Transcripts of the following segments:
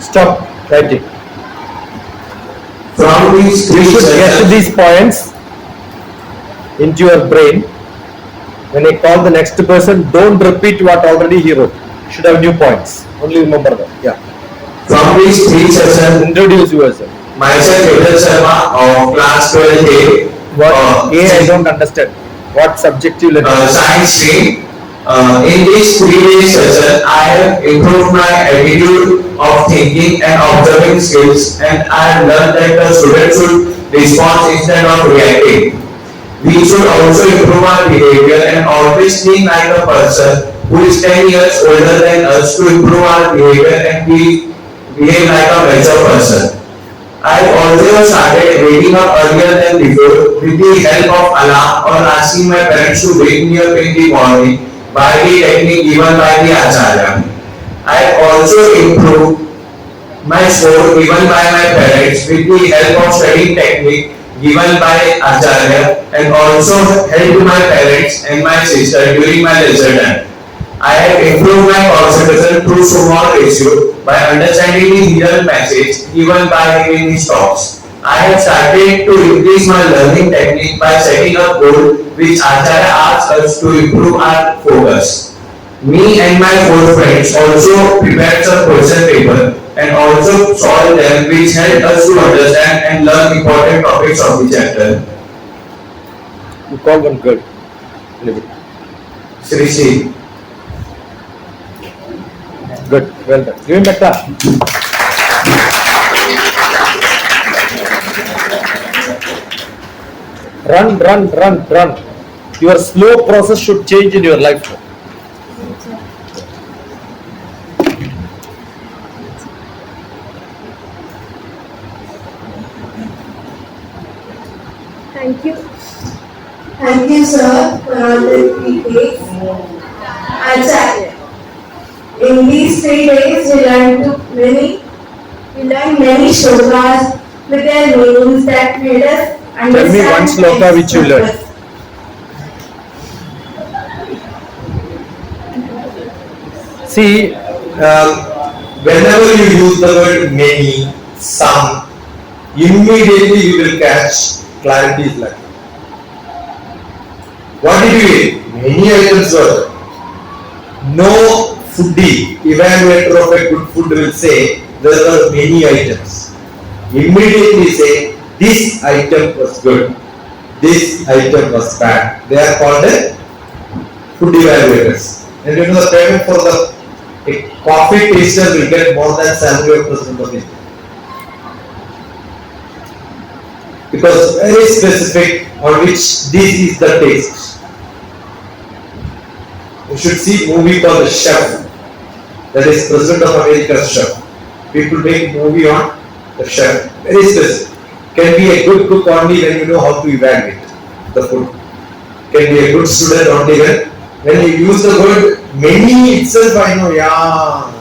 Stop writing. From these You three should get sessions, these points into your brain. When I call the next person, don't repeat what already he wrote. You should have new points. Only remember that. Yeah. from these three sessions, Introduce yourself. myself Vidyalaya Sharma of class 12A, What? I don't understand. What subject you learn? science stream. In this 3 day session, I have improved my attitude of thinking and observing skills, and I have learned that the student should respond instead of reacting. We should also improve our behavior and always think like a person who is 10 years older than us to improve our behavior and behave like a mature person. I also started waking up earlier than before with the help of alarm or asking my parents to wake me up in the morning by the technique given by the Acharya. I also improved my score given by my parents with the help of studying technique given by Acharya, and also helped my parents and my sister during my leisure time. I have improved my concentration through small ratio by understanding the hidden message given by him in his talks. I have started to increase my learning technique by setting a goal which Acharya asks us to improve our focus. Me and my 4 friends also prepared some question paper and also solved them, which helped us to understand and learn important topics of the chapter. You call one girl. Sri. Good. Well done. Give him back that. Run. Your slow process should change in your life. Thank you. Thank you, sir, for all the 3 days. Acharya. In these 3 days, we learned many shlokas with their meanings that made us understand. Tell me one shloka which you learned. See, Whenever you use the word many, some, immediately you will catch clarity is like. What did you eat? Many items were. No foodie, evaluator of a good food will say there were many items. Immediately say this item was good, this item was bad. They are called food evaluators. And you know the payment for a coffee taster will get more than salary of President of India. Because very specific on which this is the taste. You should see movie called The Chef. That is President of America's Chef. People make movie on the chef. Very specific. Can be a good cook only when you know how to evaluate the food. Can be a good student only when you use the word many itself, I know, yeah.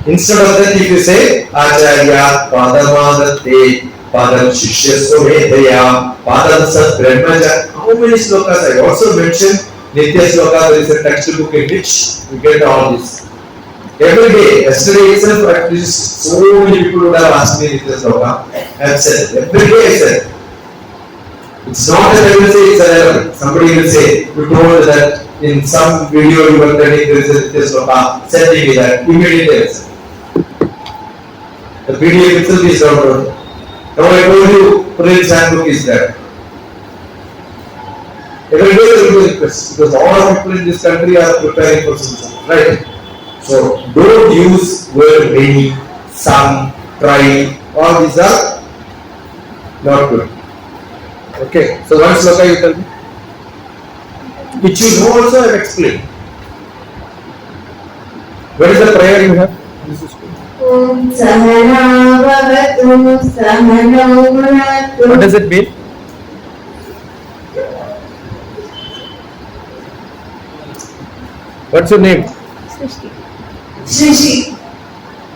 Instead of that, if you say Acharya Padamadate Padam Shishya Medhaya Padam Sat Brahmaja, how many slokas I also mentioned? Nitya Sloka, there is a textbook in which you get all this. Every day, yesterday itself, at least so many people would have asked me Nitya Sloka. I have said, every day I said. It's not that I will say it's a somebody will say, you told that in some video you were telling there is a Nitya Sloka, sending me that, immediately I said. The PDF itself is downloaded. Now I told you, Prince handbook is there. Every day there will be requests because all people in this country are preparing for something, right? So don't use word many, some, try. All these are not good. Okay. So one sloka you tell me, which you know also I have explained. What is the prayer you have? This is good. What does it mean? What's your name? Shrishi.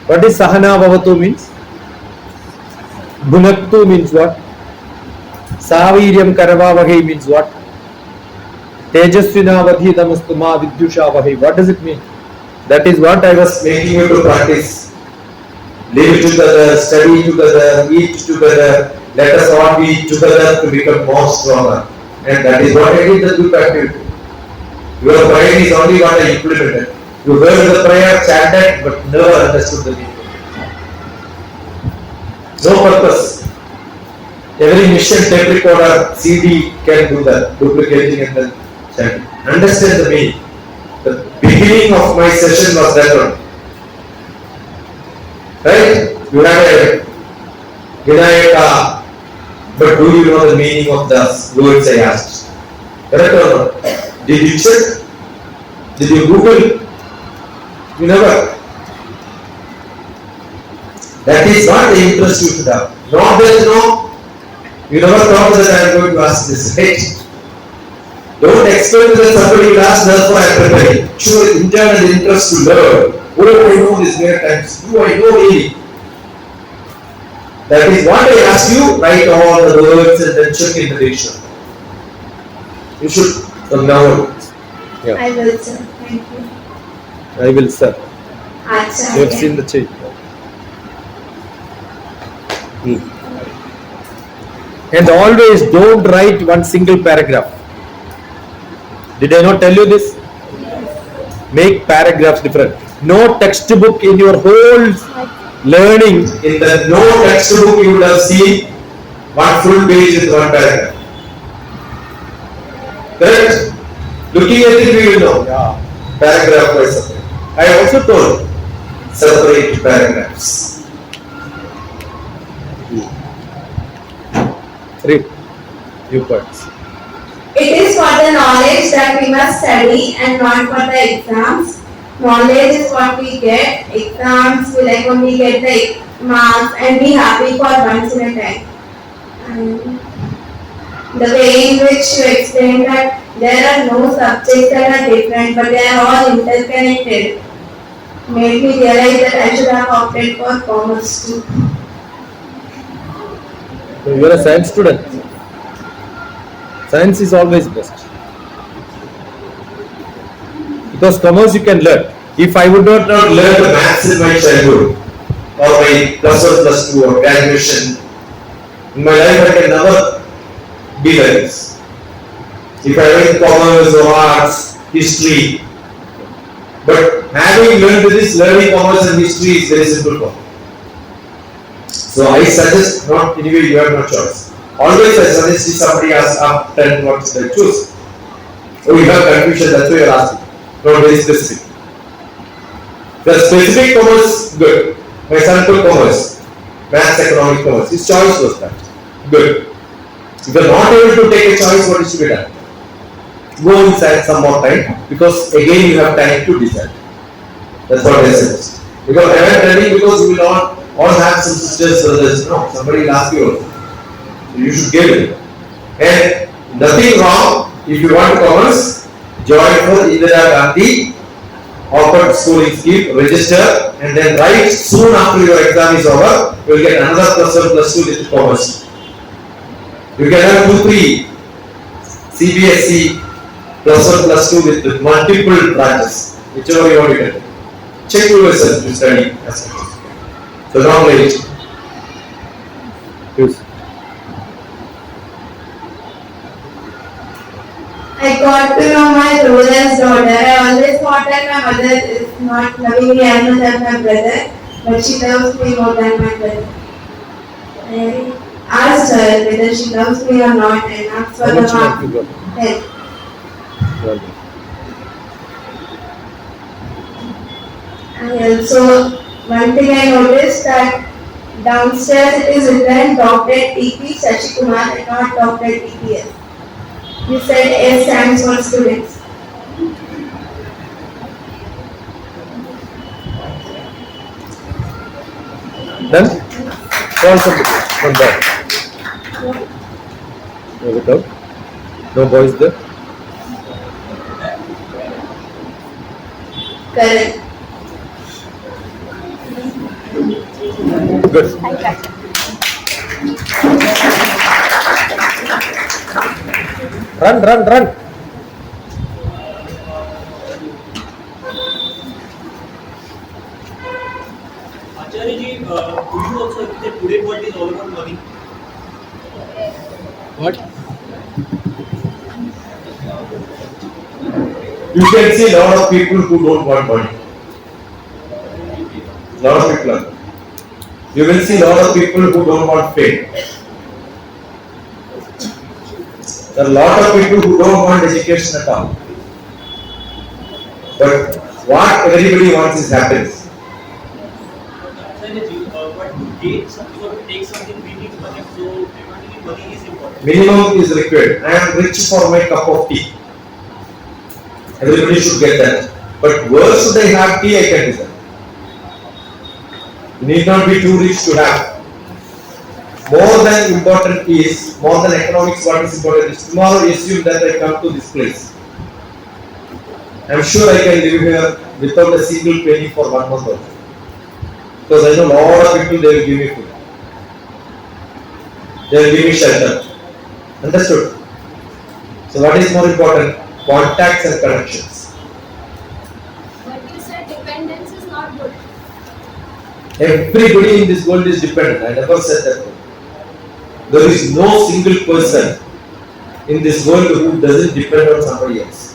What is Sahana Bhavatu means? Bhunaktu means what? Saviryam Karavavahi means what? Tejasvina Vadhitamastuma Vidyusha Vahi. What does it mean? That is what I was making you to practice. live together, study together, eat together. Let us all be together to become more stronger. And that is what I did the group activity. Your prayer is only what I implemented. You heard the prayer, chanted, but never understood the meaning. No purpose. Every mission tape recorder, CD can do that, duplicating and then chanting. Understand the meaning. The beginning of my session was that one. Right? You have a Vinayaka, but do you know the meaning of the words I asked? Correct or not? Did you check? Did you Google? You never. That is not the interest you should have. Not that no, you never thought that I am going to ask this, right? Don't expect that somebody will ask, therefore I am preparing. Show internal interest to learn. What do I know this many times? Do I know really? That is what I ask you, write all the words and then check in the dictionary. You should from now on. Yeah. I will, sir. Thank you. I will, sir. Achha, You have seen the change. And always don't write one single paragraph. Did I not tell you this? Make paragraphs different. No textbook in your whole learning. In the no textbook you would have seen one full page with one paragraph. Correct? Looking at it, we will know. Yeah. Paragraph by separate. I also told separate paragraphs. Read. New points. It is for the knowledge that we must study and not for the exams. Knowledge is what we get. Exams we like only get the marks and be happy for once in a time. And the way in which you explain that there are no subjects that are different but they are all interconnected made me realize that I should have opted for commerce too. So you are a science student. Science is always best. Because commerce you can learn. If I would not learn the maths in my childhood, or my plus 1, plus 2, or graduation, in my life I can never be like this. If I learn commerce or arts, history, but having learned this, learning commerce and history is very simple for me. So I suggest not anyway you have no choice. Always I suggest if somebody asks up 10 what should I choose. Oh, you have confusion, that's why you are asking. Not very specific. The specific commerce, good. My son took commerce, maths, economic commerce. His choice was that. Good. If you are not able to take a choice, what is to be done? Go inside some more time because again you have time to decide. That's what I suggest. Because I am telling because you will not all have some sisters, brothers. No, somebody will ask you also. So you should give it. And nothing wrong if you want commerce. Join for Indira Gandhi offered schooling scheme, register and then write soon after your exam is over, you will get another plus 1 plus 2 with commerce. You can have 2-3 CBSE plus 1 plus 2 with multiple branches, whichever you want to get. Check yourself to study as much as you can. So don't wait. Yes. I got to know my role as daughter. I always thought that my mother is not loving me as much as my brother, but she loves me more than my brother. I asked her whether she loves me or not and asked for the help. And also, one thing I noticed that downstairs it is written DrTP Sashikumar and not DrTPS. You said S stands for students. Done? Call somebody from there. Was it out? No boys there? Correct. Good. Run, run, run. Sanjay, would you also agree that today world is all about money? What? You can see a lot of people who don't want money. Lot of people are. You will see a lot of people who don't want fame. There are a lot of people who don't want education at all. But what everybody wants is happiness. Sanjay, but to gain something or to take something, we need money. So, primarily, money is important. Minimum is required. I am rich for my cup of tea. Everybody should get that. But where should I have tea? I can decide. You need not be too rich to have. More than important is, more than economics, what is important is tomorrow assume that I come to this place. I am sure I can live here without a single penny for 1 month or so. Because I know a lot of people, they will give me food. They will give me shelter. Understood? So what is more important? Contacts and connections. But you said dependence is not good. Everybody in this world is dependent. I never said that. There is no single person in this world who doesn't depend on somebody else.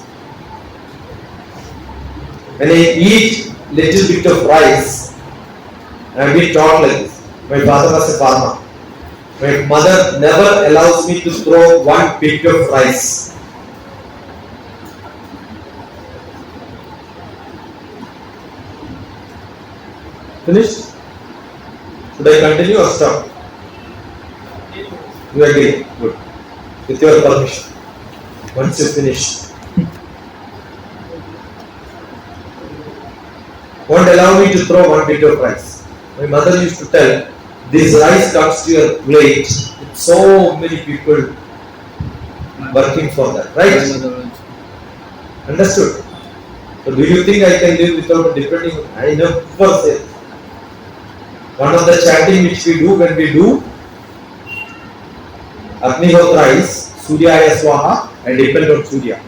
When I eat little bit of rice, I have been taught like this. My father was a farmer. My mother never allows me to throw one bit of rice. Finished? Should I continue or stop? You agree? Good. With your permission. Once you finish. Won't allow me to throw one bit of rice. My mother used to tell, this rice comes to your plate with so many people working for that. Right? Understood? So do you think I can live without depending? I never say. One of the chanting which we do when we do Agnihotra is Suryaya Swaha, I depend on Surya.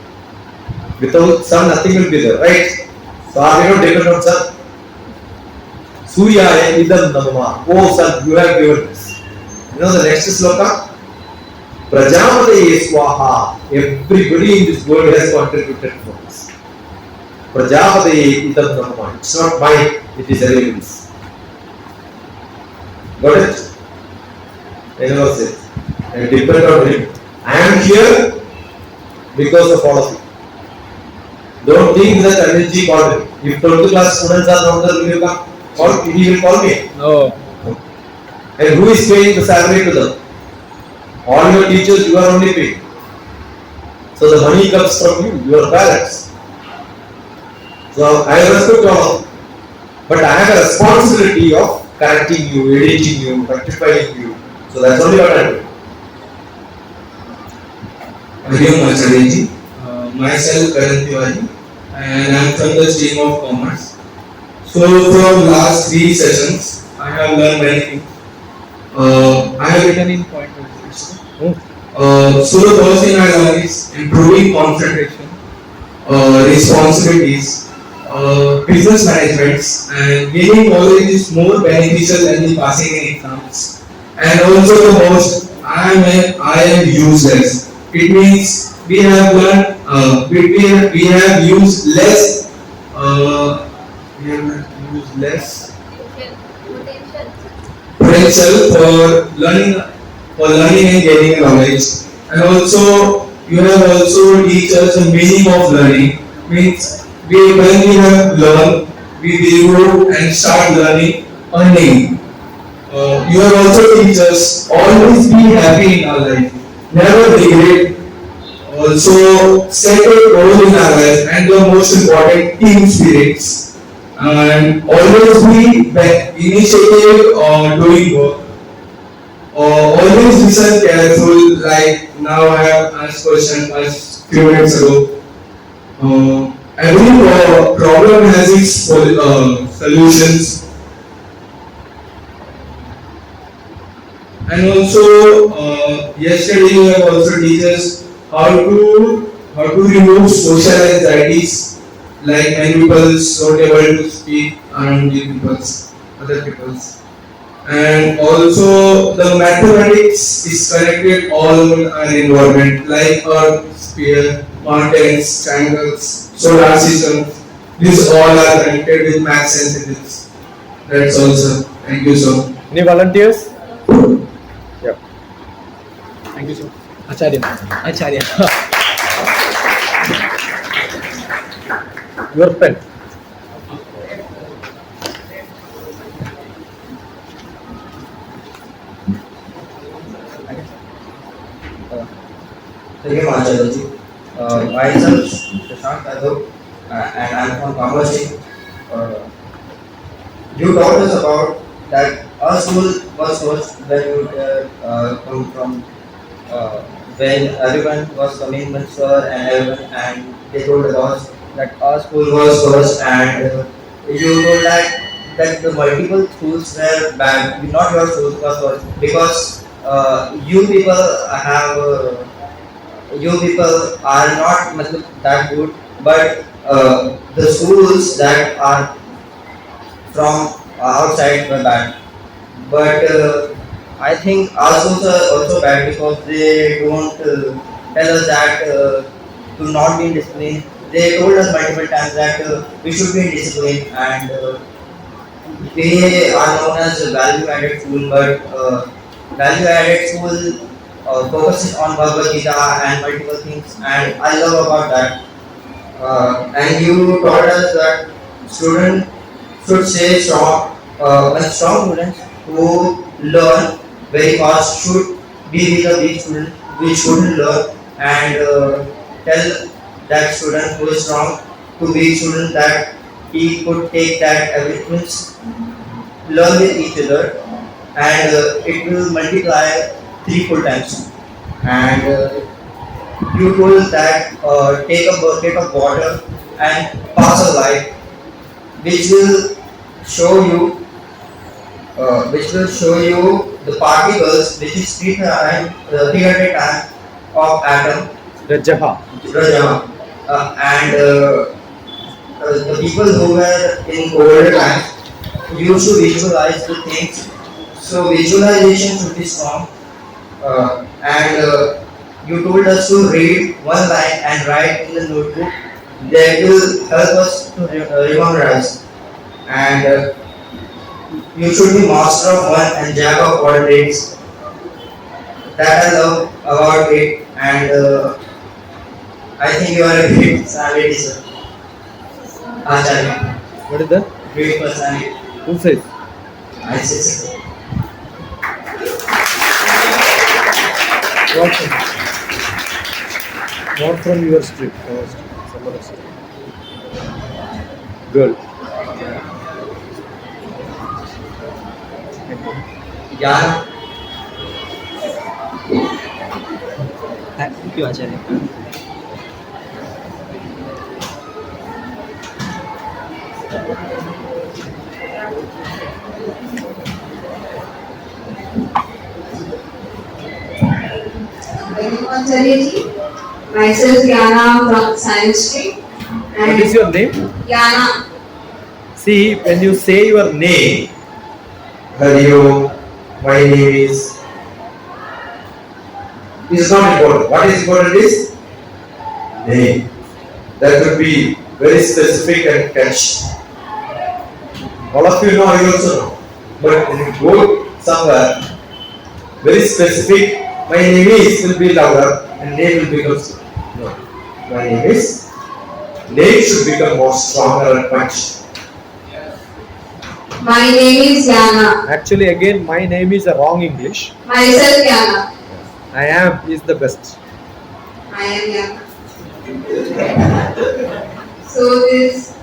Without sun, nothing will be there, right? So are we not depend on sun? Suryaya idam namama. Oh sun, you have given this. You know the next sloka? Prajapataye Swaha. Everybody in this world has contributed for this. Prajapataye idam namama. It's not mine, it is everybody's. Got it? I never said. I depend on him. I am here because of all of you. Don't think that energy called me. If 12th class students are not there, will you come? He will call me. No. And who is paying the salary to them? All your teachers, you are only paying. So the money comes from you, your parents. So I respect all of you. But I have a responsibility of correcting you, editing you, rectifying you. So that's only what I do. Vidyalaya, myself Karan Tiwari, and I am from the stream of commerce. So from last 3 sessions, I have learned many things. I have written in pointers. So the first thing I learned is improving concentration, responsibilities, business management, and gaining knowledge is more beneficial than the passing in exams. And also the most, I am useless. It means we have learned, we have used less, potential for learning and gaining knowledge. And also, you have also teach us the meaning of learning. Means when we have learned, we will go and start learning, earning. You have also teach us always be happy in our life, never regret. Also set a goal in our life, and the most important, team spirits, and always be initiative or doing work. Always listen careful. Like now I have asked question a few minutes ago. Every problem has its solutions. And also, yesterday you have also teach us how to remove social anxieties, like many people not able to speak around the people. other people's. And also the mathematics is connected all our environment like earth, sphere, mountains, triangles, solar system. These all are connected with maths and physics. That's also. Thank you so much. Any volunteers? Yeah. Thank you, sir. Acharya. Acharya. Your pen. Thank you, Acharya. Myself, Prashant Yadav, and I'm from Commerce. Uh, you taught us about that our school was first when you come from when everyone was coming with sir and everyone, and they told us that our school was first, and you told that the multiple schools were bad, not your school was first, because you people have. You people are not that good, but the schools that are from outside were bad. But I think our schools are also bad because they don't tell us that to not be in discipline. They told us multiple times that we should be in discipline, and they are known as a value-added school, but value-added school focuses on Bhagavad Gita and multiple things, and I love about that. And you taught us that students should stay strong. When strong students who learn very fast should be with the weak student which shouldn't learn, and tell that student who is strong to weak student that he could take that everything, learn with each other, and it will multiply three full times. And you told that take a bucket of water and pass a light, which will show you the particles, which is 300 times of atom, Rajaha. Raja. And the people who were in older times used to visualize the things. So visualization should be strong. And you told us to read one line and write in the notebook. That will help us to memorize. And you should be master of one and jack of all trades. That I love about it, and I think you are a great personality, sir. Acharya, What is that? great personality. Who says? I say, sir. What from? Not from your street. Someone else. Girl. Yeah. Thank you, Acharya. Acharya ji, myself Yana from Science Street. What is your name? Yana. See, when you say your name, Hello, my name is. It's not important. What is important is name. That would be very specific and catchy. All of you know, I also know. But when you go somewhere, very specific, my name is will be louder and name will become slow. No. My name is. Name should become more stronger and punch. My name is Yana. actually, again, my name is a wrong English. Myself Yana. I am is the best. I am Yana. So these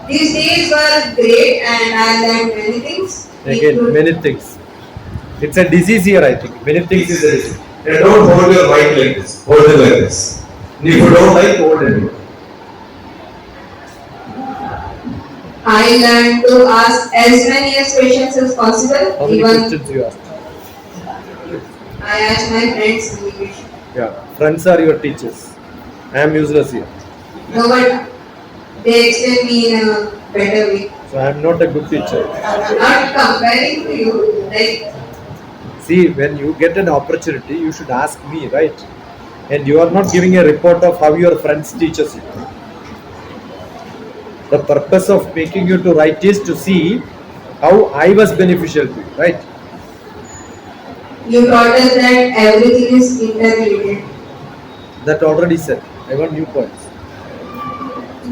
days were great, and I learned many things. Again, many things. It's a disease here, I think. Many things This is is it. And don't hold your mic like this. Hold it like this. And if you don't like, hold it. I learned to ask as many as questions as possible. How many Even questions you ask? I asked my friends many questions. Yeah, friends are your teachers. I am useless here. No, but they explain me in a better way. So I am not a good teacher. Not comparing to you, like See, when you get an opportunity, you should ask me, right? And you are not giving a report of how your friends teaches you. The purpose of making you to write is to see how I was beneficial to you, right? you taught us that everything is interrelated. That already said. I want new points.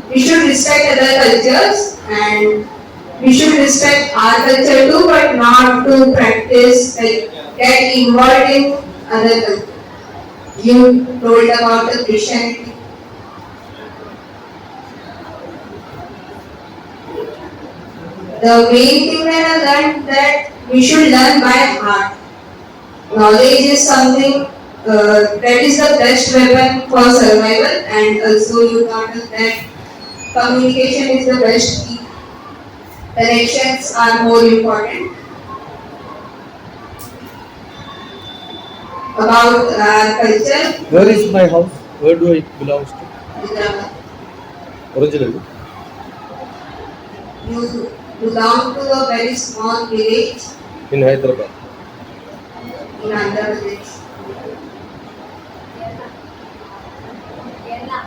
We should respect other cultures and we should respect our culture too, but not to practice like get involved in other culture. You told about the Christianity. The main thing that I learned that we should learn by heart. Knowledge is something that is the best weapon for survival, and also you taught us that communication is the best key. Connections are more important. About our culture, Where is my house? Where do I belong to? Vidyalaya. Originally. You belong to a very small village In Hyderabad. in Andhra Pradesh. Kerala.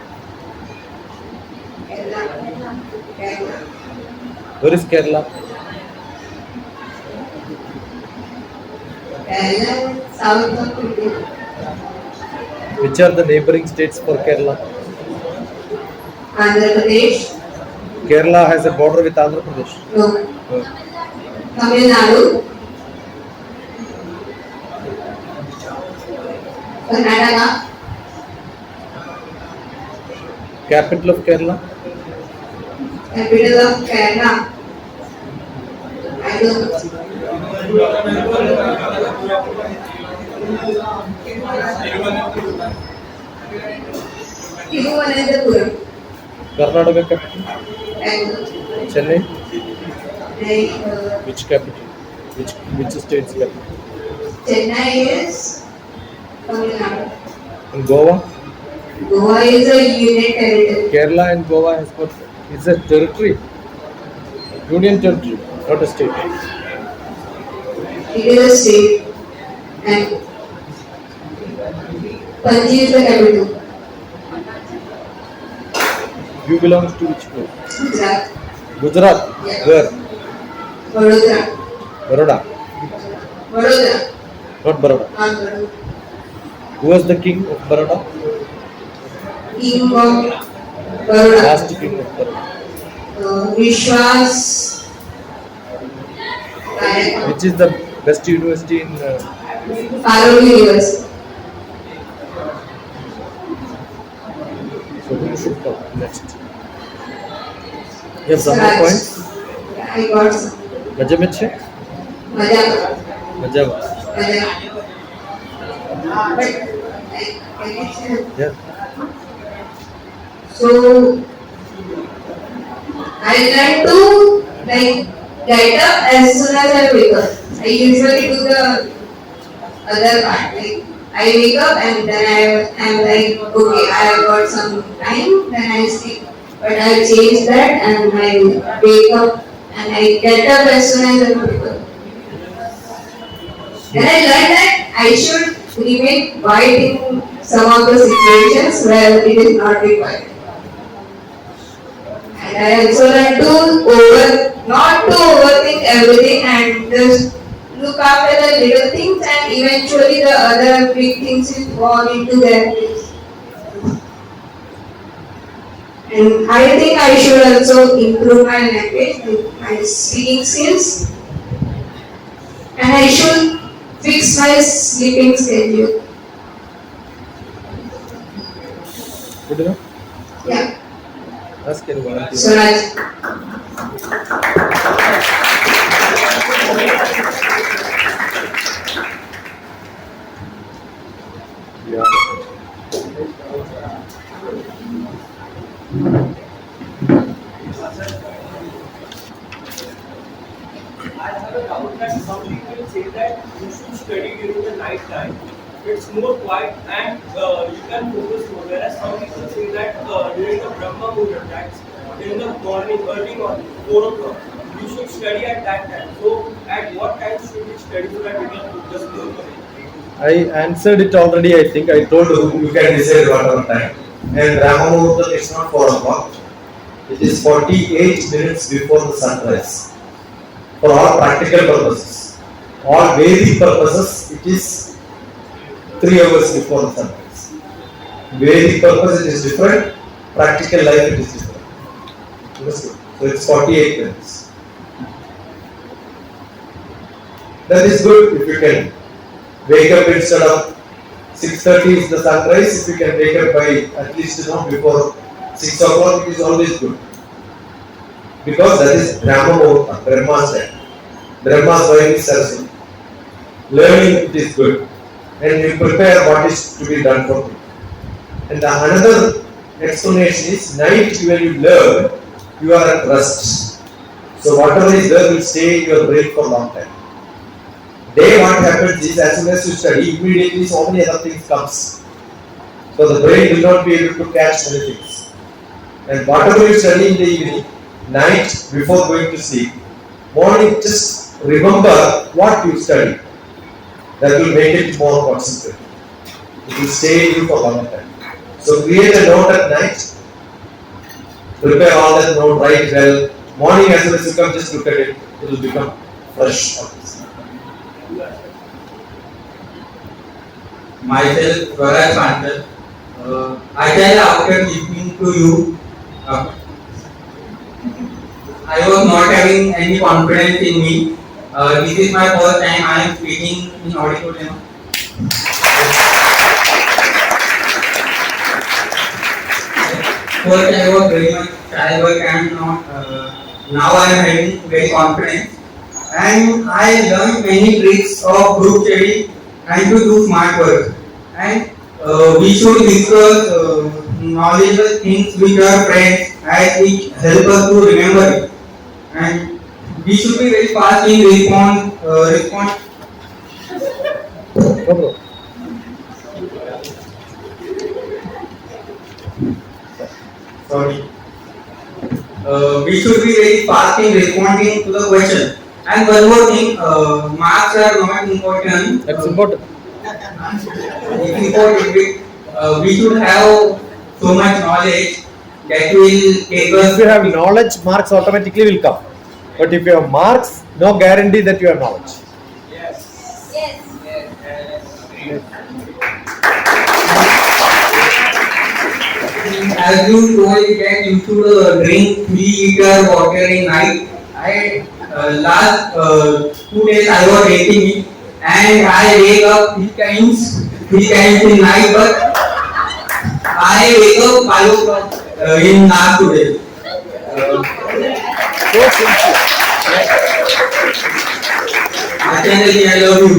Kerala. Where is Kerala? Kerala is south of India. Which are the neighboring states for Kerala? Andhra Pradesh. Kerala has a border with Andhra Pradesh. No. Tamil Nadu. Karnataka. Capital of Kerala? Capital of Kerala. I don't know. Thiruvananthapuram. Karnataka capital? And Chennai? like, Which capital? Which state's capital? Chennai is Tamil Nadu. And Goa? Goa is a union territory. Kerala and Goa has got it's a territory. Union territory, not a state. It is a state. And Panji is the capital. You belong to which place? Gujarat. Gujarat? Yeah. Where? Vadodara. Baroda. Vadodara. Not Baroda. Not Vadodara. Who was the king of Baroda? King of Baroda. Last king of Baroda. Vishwas. Which is the best university in Saravali University. so who should talk next? You have some more points? Yeah, I got some. Maja mein chhe? Maja. Maja. Maja. But I guess, Yeah. so I learn to like get up as soon as I wake up. I usually do the other part. Like I wake up and then I am like, okay, I have got some time, then I sleep. But I change that and I wake up and I get up as soon as I wake up. Then I learned that I should remain quiet in some of the situations where it is not required. And I also learned to not to overthink everything and just look after the little things and eventually the other big things will fall into their place. And I think I should also improve my language, like my speaking skills. And I should fix my sleeping schedule. Good enough? Yeah. Ask anyone. Swaraj. Yeah. I have a doubt that some people say that you should study during the night time. It's more quiet and you can focus more. Whereas some people say that during the Brahma Muhurta, that's in the morning, early morning, 4 o'clock. you should study at that time. So at what time should we study so that we can focus more? I answered it already. I think I told you can decide whatever time. And Brahma Muhurta is not 4 o'clock. It is 48 minutes before the sunrise. For all practical purposes, all Vedic purposes, it is 3 hours before the sunrise. Vedic purpose it is different. Practical life it is different. Understood? So it's 48 minutes. That is good if you can wake up instead of 6:30 is the sunrise. If you can wake up by at least before 6 o'clock, it is always good. Because that is Brahma Muhurta, Brahma's time. Brahma's wife is Saraswati. Learning it is good. And you prepare what is to be done for you. And another explanation is night when you learn, you are at rest. So whatever is there will stay in your brain for a long time. Day what happens is as soon as you study, immediately so many other things comes. So the brain will not be able to catch many things. And whatever you study in the evening, night before going to sleep, morning just remember what you study. That will make it more concentrated. It will stay in you for a long time. So create a note at night, prepare all that note, write well. Morning as soon as you come, just look at it. It will become fresh. Myself, Swaraj Panchal. I tell after listening to you, I was not having any confidence in me. This is my first time I am speaking in auditorium. First I was very much shy and not, now I am having very confident. And I learned many tricks of group study and to do smart work. And we should discuss knowledgeable things with our friends as it help us to remember it. And we should be very fast in response. Sorry. We should be very fast in responding to the question. And one more thing, marks are not important. That's important. It's important. We should have so much knowledge that will take us. If you have knowledge, marks automatically will come. But if you have marks, no guarantee that you have knowledge. Yes. Yes. As you told that you should drink 3 liters water in night. I last 2 days I was drinking it and I wake up 3 times in night, but I wake up 5 o'clock in last 2 days. So simple. I love you.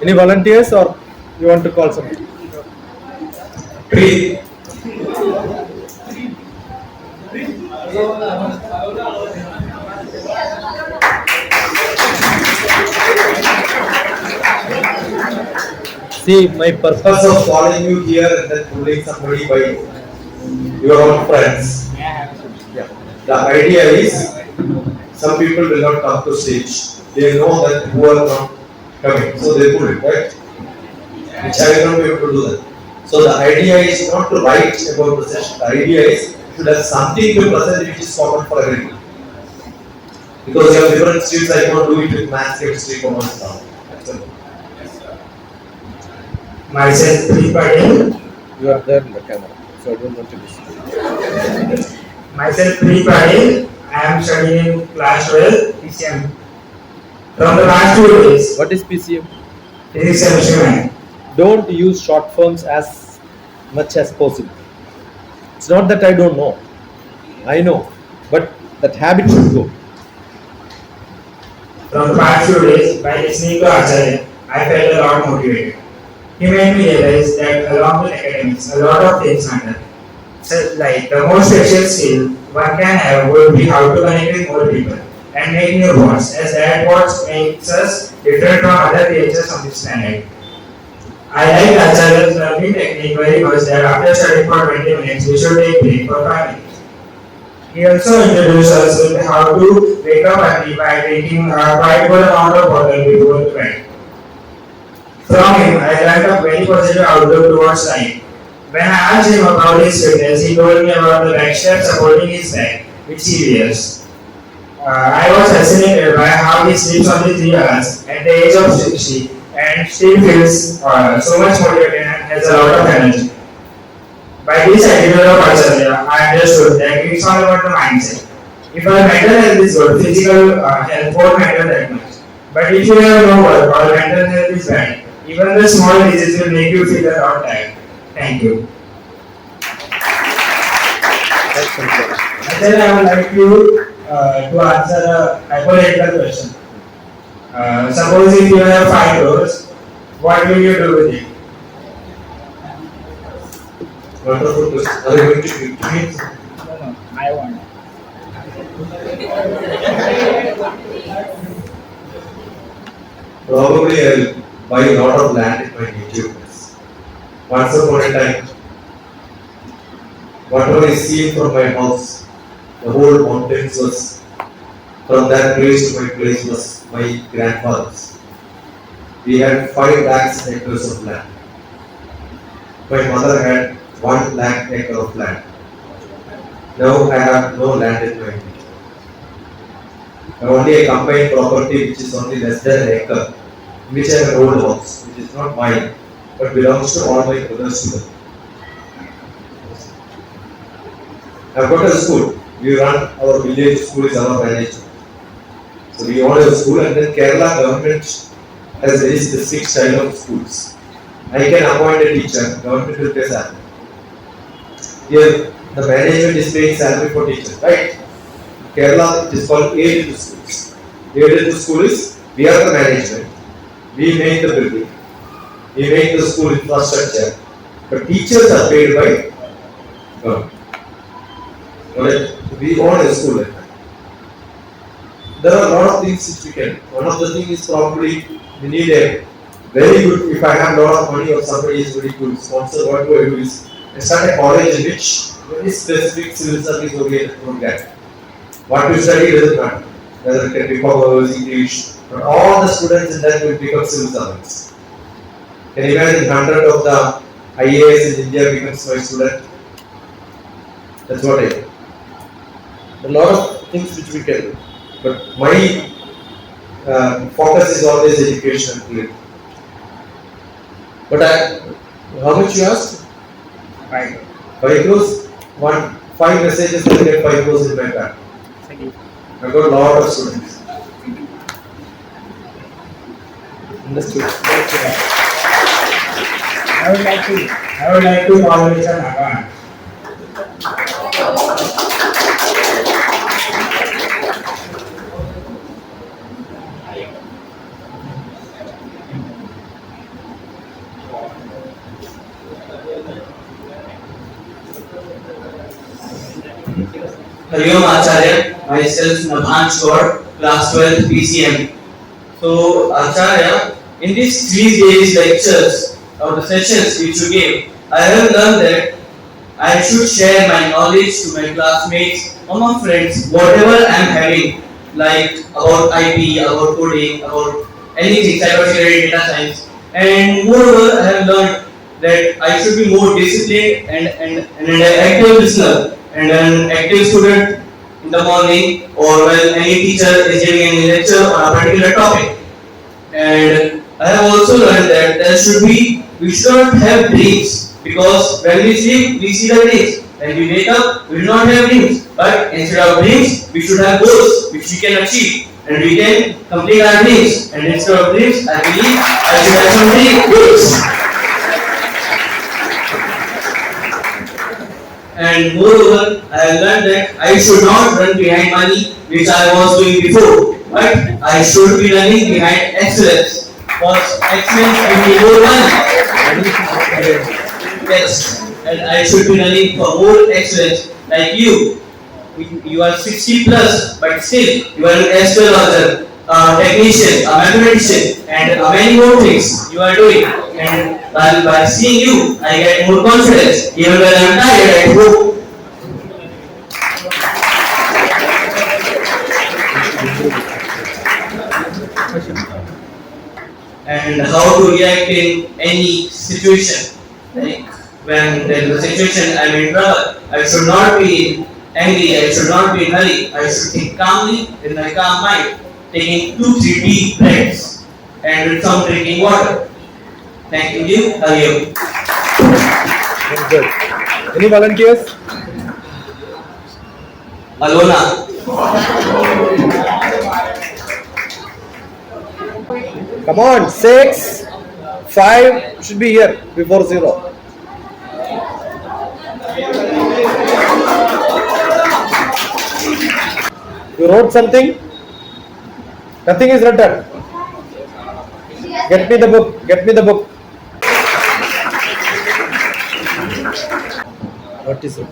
Any volunteers or you want to call someone? Breathe. See, my purpose of calling you here and then pulling somebody by your own friends. Yeah. The idea is some people will not come to stage. They know that who are not coming, so they pull it, right? Which I will not be able to do that. So the idea is not to write about the session. The idea is you should have something to present which is common for everyone. Because you have different streams, I cannot do it with maths, chemistry, commerce, now. Myself, Patel. You are there in the camera, so I don't want to miss. Myself, Patel. I am studying in class 12 PCM. From the last 2 days, What is PCM? physics chemistry. Don't use short forms as much as possible. It's not that I don't know. I know. But that habit should go. From the past few days, by listening to Acharya, I felt a lot motivated. He made me realize that along with academics, a lot of things matter. So, like the most special skill one can have would be how to connect with more people and make new bonds, as that what makes us different from other creatures on this planet. I like Acharya's learning technique very much that after studying for 20 minutes, we should take break for 5 minutes. He also introduced us with how to wake up early by drinking a quite good amount of water before the bed. From him, I learned a very positive outlook towards life. When I asked him about his fitness, he told me about the back strap supporting his back, which he wears. I was fascinated by how he sleeps only 3 hours at the age of 60 and still feels so much motivated and has a lot of energy. By this attitude of Acharya, I understood that it's all about the mindset. If our mental health is good, physical health won't matter that much. But if you have no work or mental health is bad, even the small disease will make you feel a lot tired. Thank you. Then I would like you to answer a hypothetical question. Suppose if you have 5 crores, what will you do with it? Wonderful question. Are you going to give me? No, I want. Probably I will buy a lot of land in my native place. Once upon a time, whatever I see from my house, the whole mountains was, from that place to my place was my grandfather's. We had 5 lakhs acres of land. My mother had 1 lakh acre of land. Now I have no land in my native. I have only a combined property which is only less than an acre, which I have an old house, which is not mine, but belongs to all my brothers together. I have got a school. We run our village school is our management. So we own a school, and then Kerala government has very specific style of schools. I can appoint a teacher, government will pay salary. Here the management is paying salary for teachers, right? Kerala it is called aid to schools. Aid to school is we are the management. We make the building, we make the school infrastructure, but teachers are paid by government. We own a school like that. There are a lot of things which we can. One of the things is probably we need a very good, if I have a lot of money or somebody is very good sponsor, what do I do is I start a college in which very specific civil service oriented program. What you study doesn't matter. Whether it can be commerce, English, but all the students in that will become civil servants. Can you imagine 100 of the IAS in India becomes my student? That's what I do. A lot of things which we can do. But my focus is always education and learning. But how much you asked? 5 crores. 5 messages will get 5 crores in my bank. I've got a lot of students. Understood. I would like to congratulate Naga. Hariom Acharya, myself Nabhansh Gaur, class 12 PCM. So Acharya, in these 3 days lectures or the sessions which you gave, I have learned that I should share my knowledge to my classmates or my friends, whatever I am having, like about IP, about coding, about anything, cybersecurity, data science. And moreover, I have learned that I should be more disciplined and an active listener and an active student in the morning or when any teacher is giving any lecture on a particular topic. And I have also learned that we should not have dreams, because when we sleep, we see the dreams. When we wake up, we do not have dreams. But instead of dreams, we should have goals which we can achieve, and we can complete our dreams. And instead of dreams, I believe I should have some goals. And moreover, I have learned that I should not run behind money, which I was doing before, but I should be running behind excellence. Because excellence will be more money. Yes, and I should be running for more excellence like you. you are 60 plus, but still you are an astrologer, a technician, a mathematician, and many more things you are doing. And by seeing you, I get more confidence. Even when I am tired, I hope. And how to react in any situation. Like when there is a situation I am in trouble, I should not be angry, I should not be in hurry, I should think calmly in my calm mind, taking 2-3 deep breaths and with some drinking water. Thank you, Hariom. Very good. Any volunteers? Alona. Come on, 6, 5 should be here before 0. You wrote something? Nothing is written. Get me the book. Get me the book. What is it?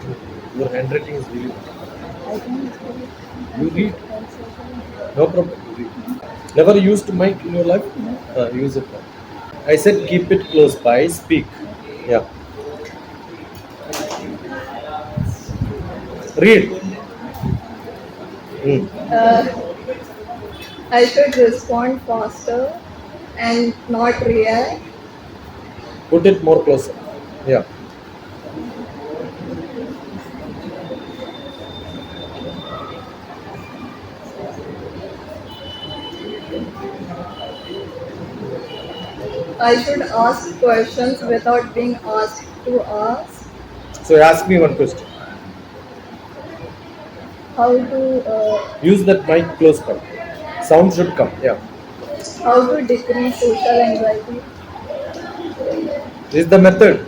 Your handwriting is really good. You read. No problem. You read. Never used mic in your life? Use it now. I said keep it close by. Speak. Yeah. Read. I should respond faster and not react. Put it more closer. Yeah. I should ask questions without being asked to ask. So ask me one question. How to Use that mic close by. Sound should come. Yeah. how to decrease social anxiety. This is the method.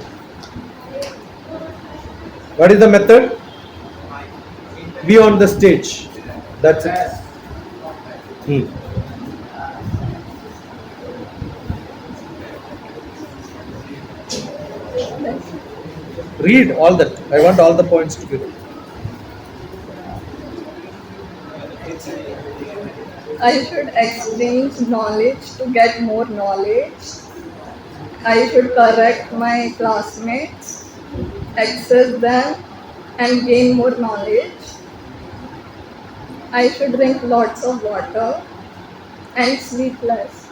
What is the method? Be on the stage. That's it. Read all that. I want all the points to be read. I should exchange knowledge to get more knowledge. I should correct my classmates, access them, and gain more knowledge. I should drink lots of water and sleep less.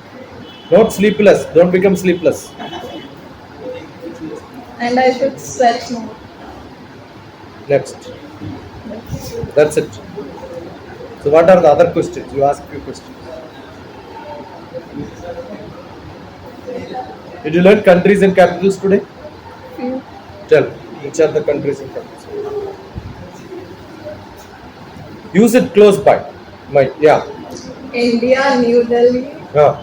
Not sleepless. Don't become sleepless. And I should stretch more. Next. That's it. So what are the other questions? You ask few questions. Did you learn countries and capitals today? Few. Tell. Which are the countries and capitals? Use it close by. Yeah. India, New Delhi, Yeah.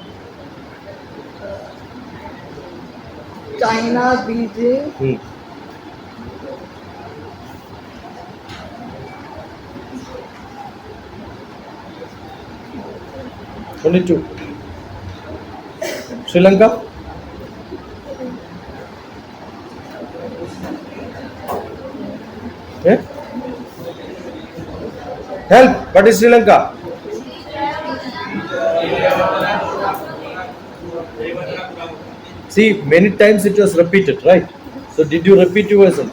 China, Beijing, 22. Sri Lanka? Yeah? Help! What is Sri Lanka? See, many times it was repeated, right? So did you repeat yourself?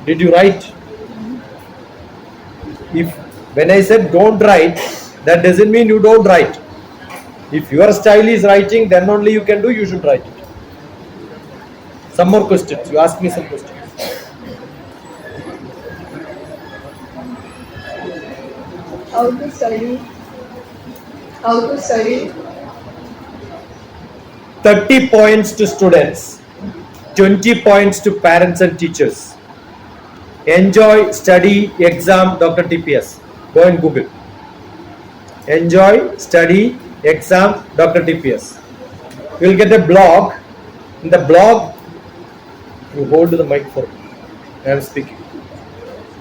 Did you write? If when I said don't write, that doesn't mean you don't write. If your style is writing, then only you can do, you should write it. Some more questions. You ask me some questions. how to study, how to study, 30 points to students, 20 points to parents and teachers. Enjoy, study, exam, DrTPS. Go and Google. Enjoy, study, exam, DrTPS. You will get a blog. In the blog, you hold the mic for me. I am speaking.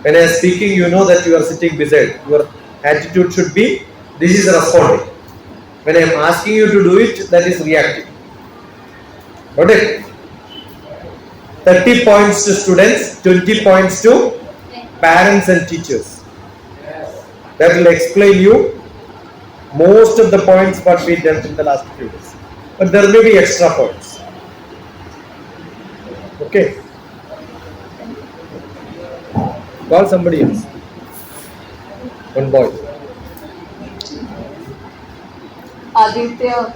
When I am speaking, you know that you are sitting beside. Your attitude should be, this is responding. When I am asking you to do it, that is reacting. Got it? 30 points to students, 20 points to parents and teachers. That will explain you most of the points what we dealt in the last few days. But there may be extra points. Okay. Call somebody else. One boy. Aditya.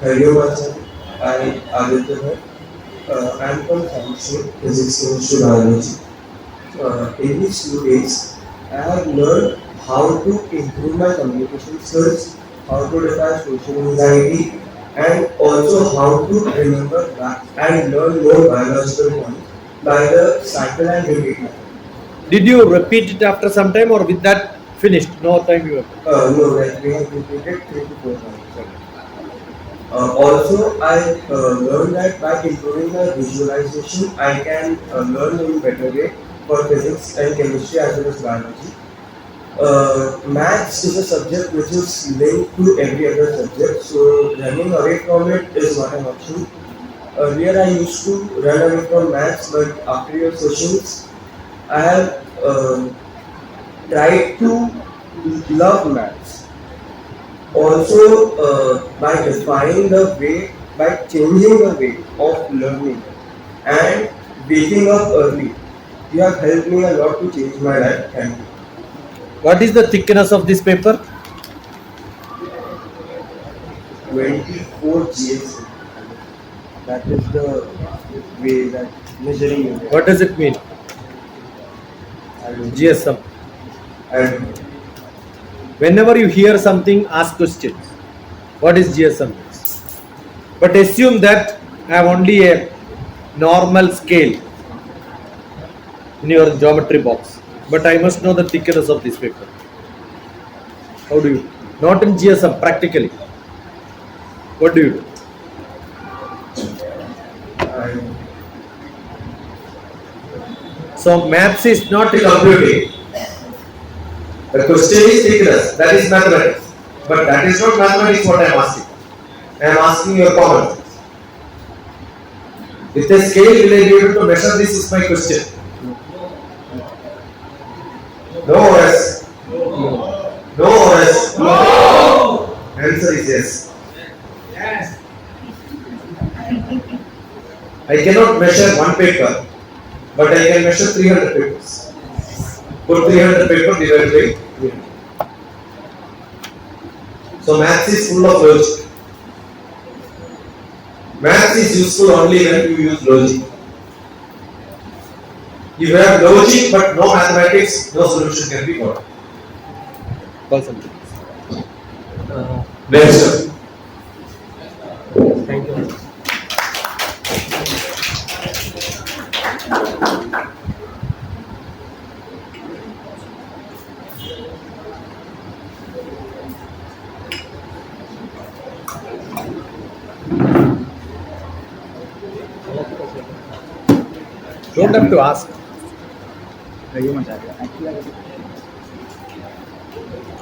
Hello, Boisar. I Aditya. I am from Science, Physics, Chemistry, Biology. In these 2 days, I have learned how to improve my communication skills, how to define social anxiety, and also how to remember back and learn more biological points by the cycle and repeat method. Did you repeat it after some time or with that finished? No time you have. No, like we have repeated 3 to 4 times. Also, I learned that by improving my visualization, I can learn in better way for physics and chemistry as well as biology. Maths is a subject which is linked to every other subject, so running away from it is not an option. Earlier, I used to run away from maths, but after your sessions, I have tried to love maths. Also, by defining the way, by changing the way of learning and waking up early, you have helped me a lot to change my life. Thank you. What is the thickness of this paper? 24 GS. That is the way that measuring unit. What does it mean? I don't know. GSM. And Whenever you hear something, ask questions. What is GSM? But assume that I have only a normal scale in your geometry box. But I must know the thickness of this paper. How do you? Not in GSM, practically. What do you do? So maths is not a computing. The question is thickness. That is mathematics. But that is not mathematics what I am asking. I am asking your common sense. With a scale, will I be able to measure this? Is my question. No or yes? No or yes? No! Answer is yes. Yes. I cannot measure one paper, but I can measure 300 papers. Put 300 paper divided by 300. So maths is full of logic. Maths is useful only when you use logic. If you have logic but no mathematics, no solution can be got. Call something. Next. Thank you. Don't have to ask.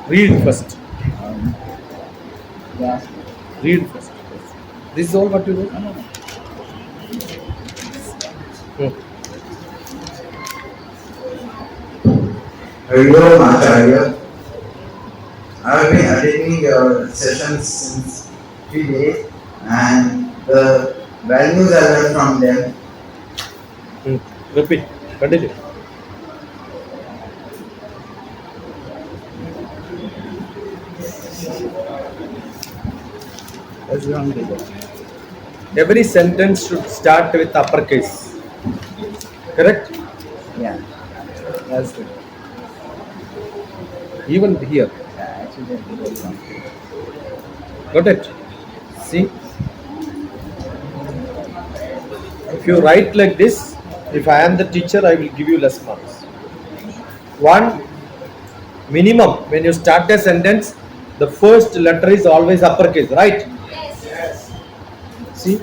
Read first. Read first. This is all what you do? Hello, Acharya. I have been attending your sessions since 3 days, and the values I learned from them. Repeat. Continue. Every sentence should start with uppercase. Correct? Yeah, that's good. Even here. Yeah, actually, that's very complicated. Got it? See? If you write like this, if I am the teacher, I will give you less marks. One minimum, when you start a sentence, the first letter is always uppercase, right? Yes. See?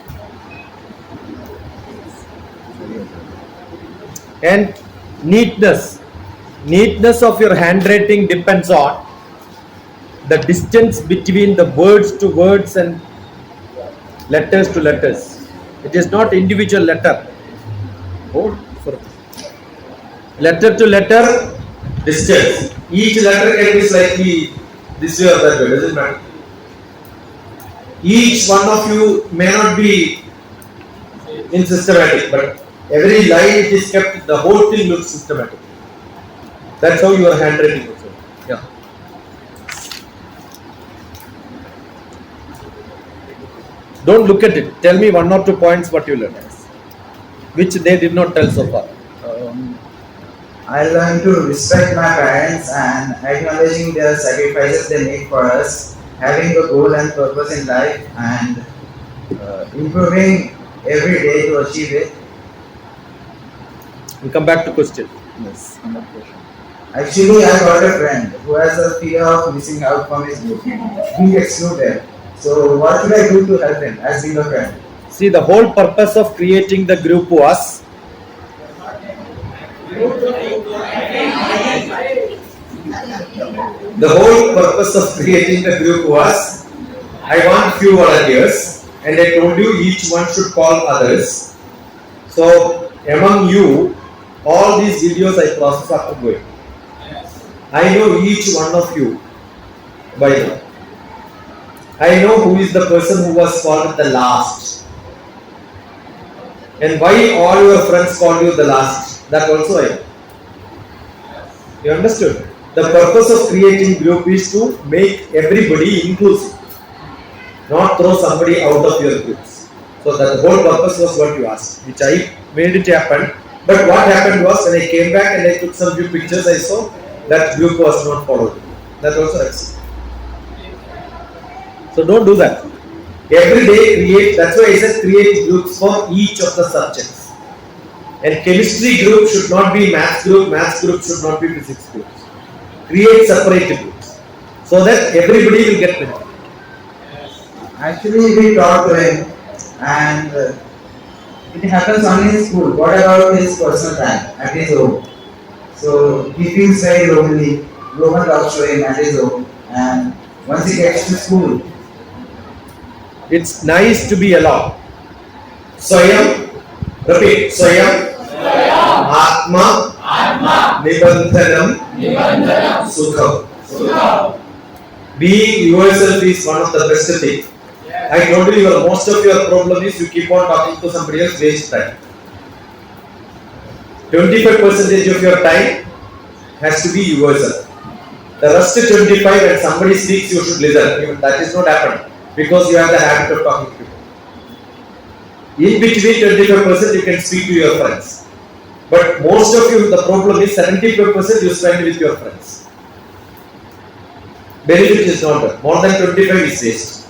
And neatness of your handwriting depends on the distance between the words to words and letters to letters. It is not individual letter. Oh, sorry. Letter to letter distance. Each letter can be slightly this way or that way, doesn't matter. Each one of you may not be in systematic, but every line it is kept, the whole thing looks systematic. That's how your handwriting is. Yeah. Don't look at it. Tell me 1 or 2 points what you learned, which they did not tell so far. I learned to respect my parents and acknowledging the sacrifices they make for us, having a goal and purpose in life, and improving every day to achieve it. We come back to question. Yes, another question. Actually, I got a friend who has a fear of missing out from his group, being excluded. So, what should I do to help him as being a friend? See, the whole purpose of creating the group was I want few volunteers and I told you each one should call others. So among you, all these videos I process after going. I know each one of you by now. I know who is the person who was called at the last. And why all your friends called you the last. That also I know. You understood? The purpose of creating group is to make everybody inclusive. Not throw somebody out of your groups. So that the whole purpose was what you asked, which I made it happen. But what happened was when I came back and I took some few pictures, I saw that group was not followed. That also I see. So don't do that. Every day create, that's why I said create groups for each of the subjects. And chemistry group should not be maths group should not be physics group. Create separate groups so that everybody will get benefit. Actually, we talked to him and it happens only in school. What about his personal time at his home? So he feels very lonely. No one talks to him at his home, and once he gets to school, it's nice to be alone. Swayam, repeat. Swayam, Atma, Nibandhanam, Sukham. Being yourself is one of the best things. I told you most of your problem is you keep on talking to somebody else, waste time. 25% of your time has to be yourself. The rest 25, when somebody speaks, you should listen. Even that is not happening because you have the habit of talking to people. In between 25%, you can speak to your friends. But most of you, the problem is 75% you spend with your friends. Benefit is not there. More than 25 is waste.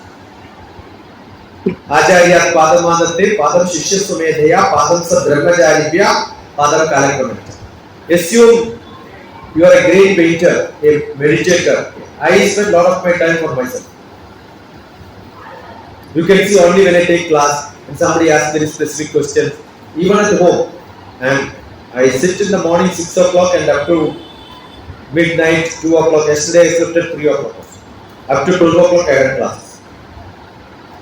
Acharyat Padamanate, Padam Shishya Sumedhaya, Padam Sa Brahmajaribhya, Padam Kalakamata. Assume you are a great painter, a meditator. I spend a lot of my time for myself. You can see only when I take class and somebody asks very specific questions, even at home. And I sit in the morning 6 o'clock and up to midnight, 2 o'clock. Yesterday I slept at 3 o'clock. Up to 12 o'clock I had class.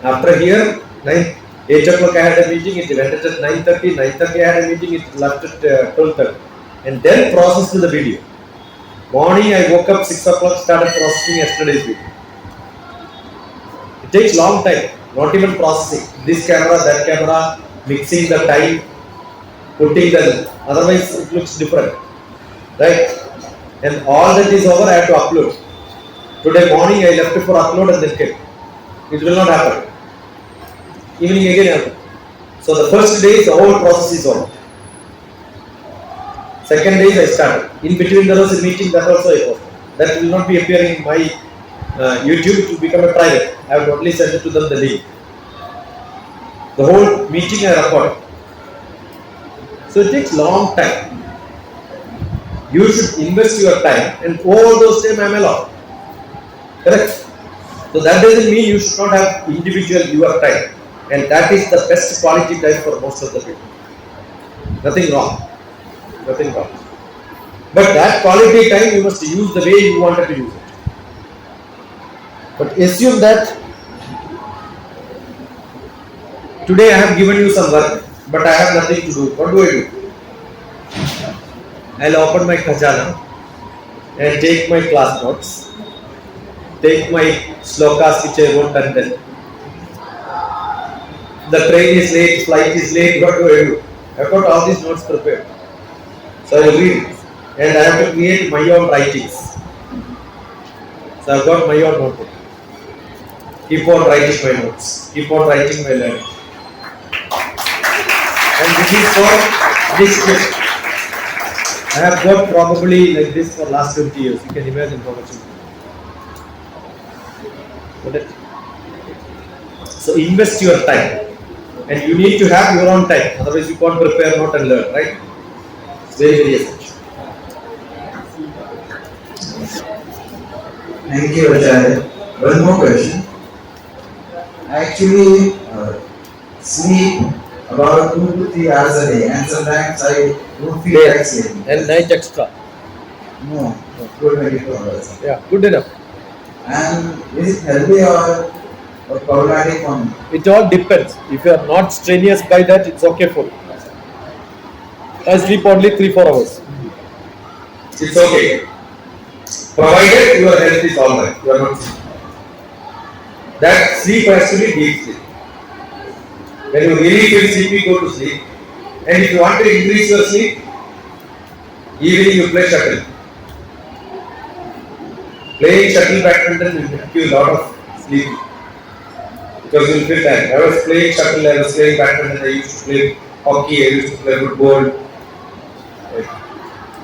After here, 8 o'clock I had a meeting, it went at 9:30, 9:30 I had a meeting, it left at 12:30. And then processed the video. Morning I woke up 6 o'clock, started processing yesterday's video. It takes long time, not even processing. This camera, that camera, mixing the time, putting the, otherwise it looks different. Right? And all that is over, I have to upload. Today morning I left for upload and then came. It will not happen. Evening again happen. So the first day the whole process is over. Second day I started. In between there was a meeting that also I posted. That will not be appearing in my YouTube, it will become a private. I will only send it to them the link. The whole meeting I recorded. So it takes long time. You should invest your time and all those time I am alone. Correct? So that doesn't mean you should not have individual your time. And that is the best quality time for most of the people. Nothing wrong. nothing wrong. But that quality time you must use the way you wanted to use it. But assume that today I have given you some work, but I have nothing to do. What do? I'll open my khajana and take my class notes, take my slokas which I wrote, and then the train is late, flight is late, what do? I've got all these notes prepared. So I will read it. And I have to create my own writings. So I've got my own notebook. Keep on writing my notes. Keep on writing my learning. And this is for this script. I have got probably like this for last 20 years. You can imagine how much. Got it? So invest your time. And you need to have your own time. Otherwise you can't prepare, note and learn, right? It's very, very essential. Thank you, Acharya. One more question. I actually sleep about 2 to 3 hours a day, and sometimes I don't feel like sleeping. And night extra. No, 24 hours. Yeah, good enough. And is it healthy or problematic for me? It all depends. If you are not strenuous by that, it's okay for you. I sleep only 3-4 hours. It's okay. Provided your health is alright. You are not sick. That sleep has to be deep sleep. When you really feel sleepy, go to sleep. And if you want to increase your sleep, evening you play shuttle. Playing shuttle badminton will give you a lot of sleep. Because you will feel tired. I was playing shuttle, I was playing badminton, I used to play hockey, I used to play football.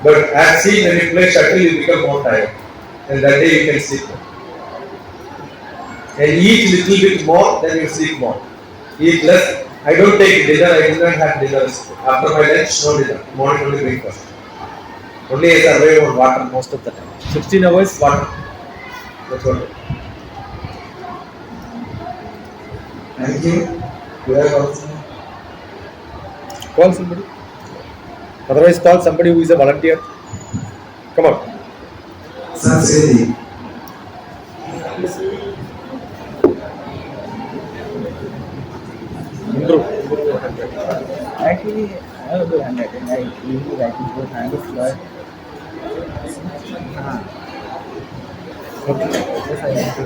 But at sea, when you play shuttle, you become more tired. And that day you can sleep more. And eat little bit more, then you sleep more. Eat less. I don't take dinner, I do not have dinner. After my lunch, no dinner. Morning only breakfast. Only I survive on water most of the time. 16 hours water. That's what. Thank you. Do I also? Call somebody. Otherwise, call somebody who is a volunteer. Come on. Sanskriti. Improve. Actually, I have a good handwriting. I usually write in both hands, but Okay. yes, I want to.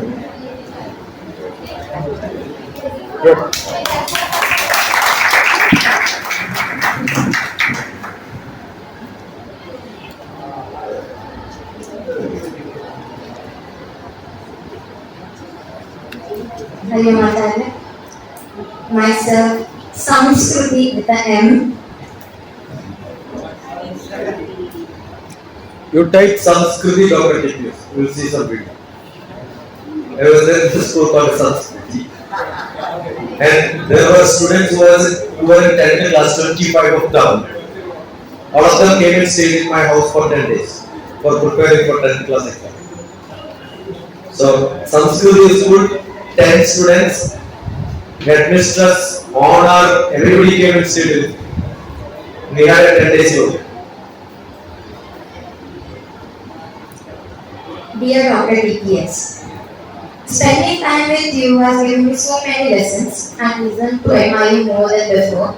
Good. Vidyalaya. Myself, Samskruti with the M. You type Sanskriti DrTPS. You will see some video. I was there in the school called Sanskriti. And there were students who were in 10th class, 25 of them. All of them came and stayed in my house for 10 days for preparing for 10th class exam. So Sanskriti is good. 10 students, headmistress, honor, everybody came and stayed with me. We had a 10 days ago. Dear DrTPS, spending time with you has given me so many lessons and reason to admire you more than before.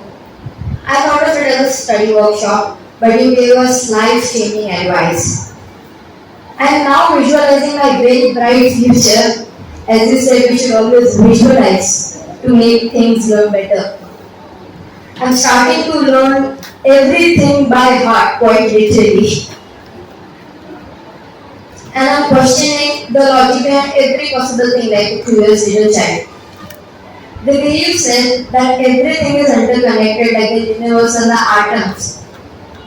I thought of it as a study workshop, but you gave us life-changing advice. I am now visualizing my very bright future. As you said, we should always visualize to make things look better. I'm starting to learn everything by heart, quite literally. And I'm questioning the logic behind every possible thing like a 2 years little child. The way you said that everything is interconnected like the universe and the atoms,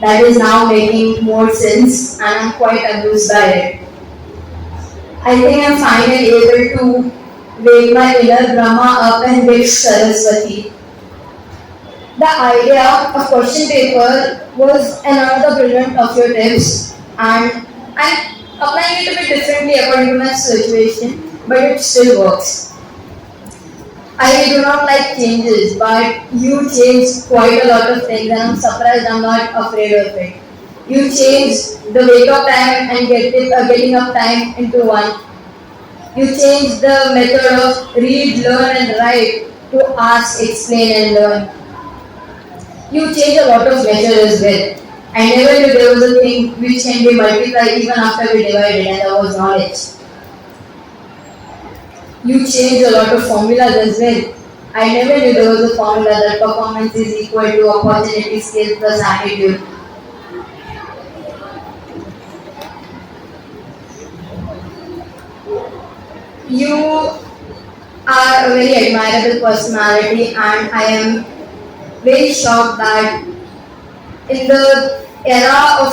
that is now making more sense and I'm quite amused by it. I think I'm finally able to wake my inner Brahma up and wake Saraswati. The idea of question paper was another brilliant of your tips and I'm applying it a bit differently according to my situation, but it still works. I do not like changes, but you changed quite a lot of things and I'm surprised I'm not afraid of it. You change the wake up time and getting up time into one. You change the method of read, learn and write to ask, explain and learn. You change a lot of measures as well. I never knew there was a thing which can be multiplied even after we divided, and that was knowledge. You change a lot of formulas as well. I never knew there was a formula that performance is equal to opportunity, skills plus attitude. You are a very admirable personality, and I am very shocked that in the era of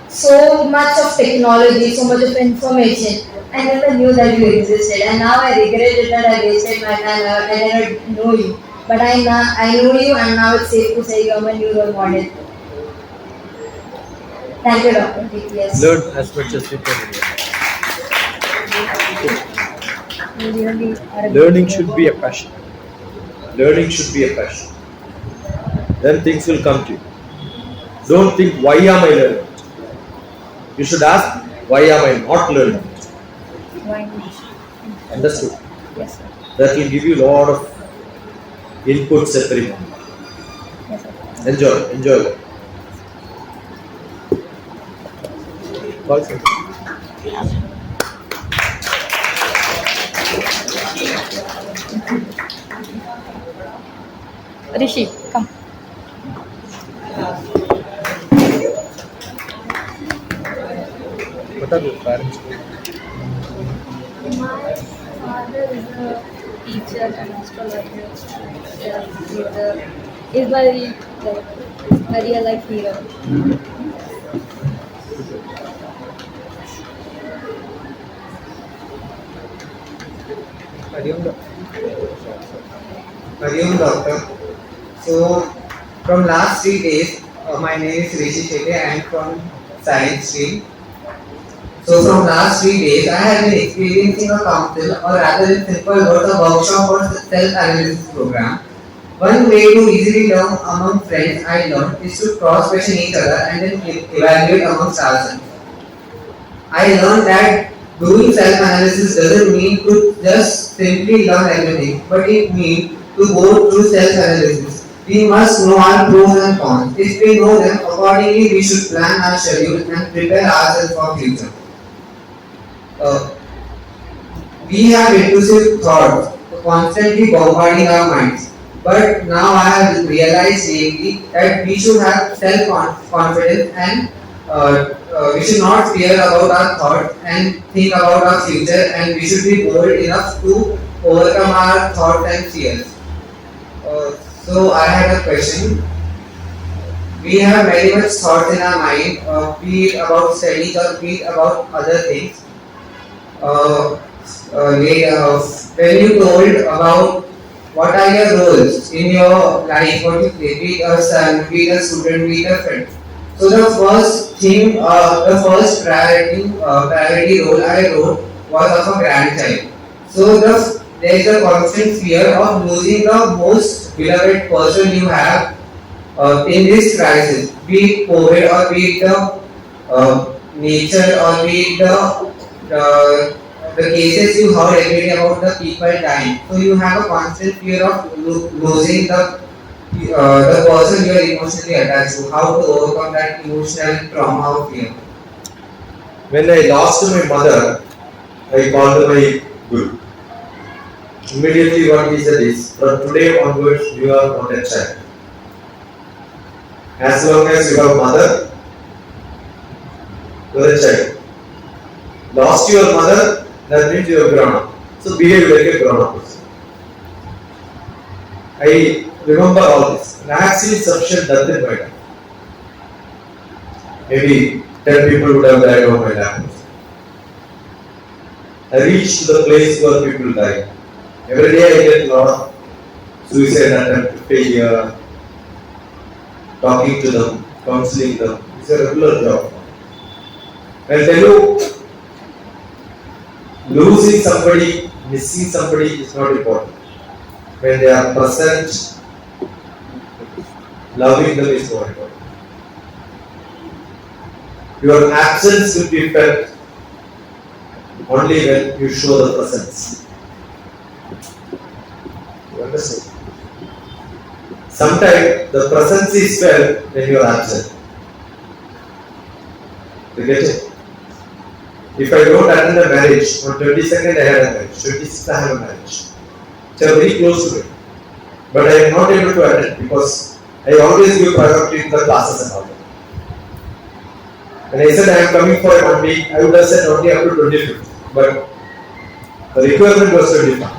so much of technology, so much of information, I never knew that you existed, and now I regret it that I wasted my time. I never know you, but I know you, and now it's safe to say you are my new role model. Thank you, Dr. DPS. Learn as much as you can. Learning should be a passion. Learning should be a passion. Then things will come to you. Don't think, why am I learning? You should ask, why am I not learning? Why not? Understood? Yes, sir. That will give you a lot of inputs every morning. Yes, sir. Enjoy it. Welcome. Rishi, come. What are your parents? My father is a teacher and astrologer. Is my real life hero. Hariom doctor. So from last 3 days, my name is Rishi Shetty. I am from science stream. So from last 3 days, I have been experiencing a council, or rather in simple words, a workshop or self-analysis program. One way to easily learn among friends I learned is to cross-question each other and then evaluate amongst ourselves. I learned that doing self-analysis doesn't mean to just simply learn everything, but it means to go through self-analysis. We must know our pros and cons. If we know them, accordingly we should plan our schedule and prepare ourselves for future. We have intrusive thoughts constantly bombarding our minds. But now I have realized lately that we should have self-confidence and we should not fear about our thoughts and think about our future, and we should be bold enough to overcome our thoughts and fears. So I had a question. We have very much thoughts in our mind, be it about studies or be it about other things. When you told about what are your roles in your life, what you play, be it a son, be it a student, be it a friend. So the first thing, the first priority role I wrote was of a grandchild. So there is a constant fear of losing the most beloved person you have in this crisis, be it COVID or be it the nature or be it the cases you heard every day about the people dying. So you have a constant fear of losing the person you are emotionally attached to. How to overcome that emotional trauma or fear? When I lost my mother, I called my guru. Immediately what he said is, from today onwards you are not a child. As long as you have mother, you are a child. Lost your mother, that means you are grown up. So behave like a grown up person. I remember all this. And I have seen sufficient death in my life. Maybe 10 people would have died on my lap. I reached the place where people die. Every day I get a lot of suicide attempt, failure, talking to them, counseling them. It's a regular job. I'll tell you, losing somebody, missing somebody is not important. When they are present, loving them is more important. Your absence will be felt only when you show the presence. You understand? Sometimes the presence is felt when you are absent. You get it? If I don't attend a marriage, on 22nd I had a marriage, 26th I have a marriage. They are very close to me. But I am not able to attend because I always give priority to the classes and all that. When I said I am coming for 1 week, I would have said only up to 25th. But the requirement was 25th.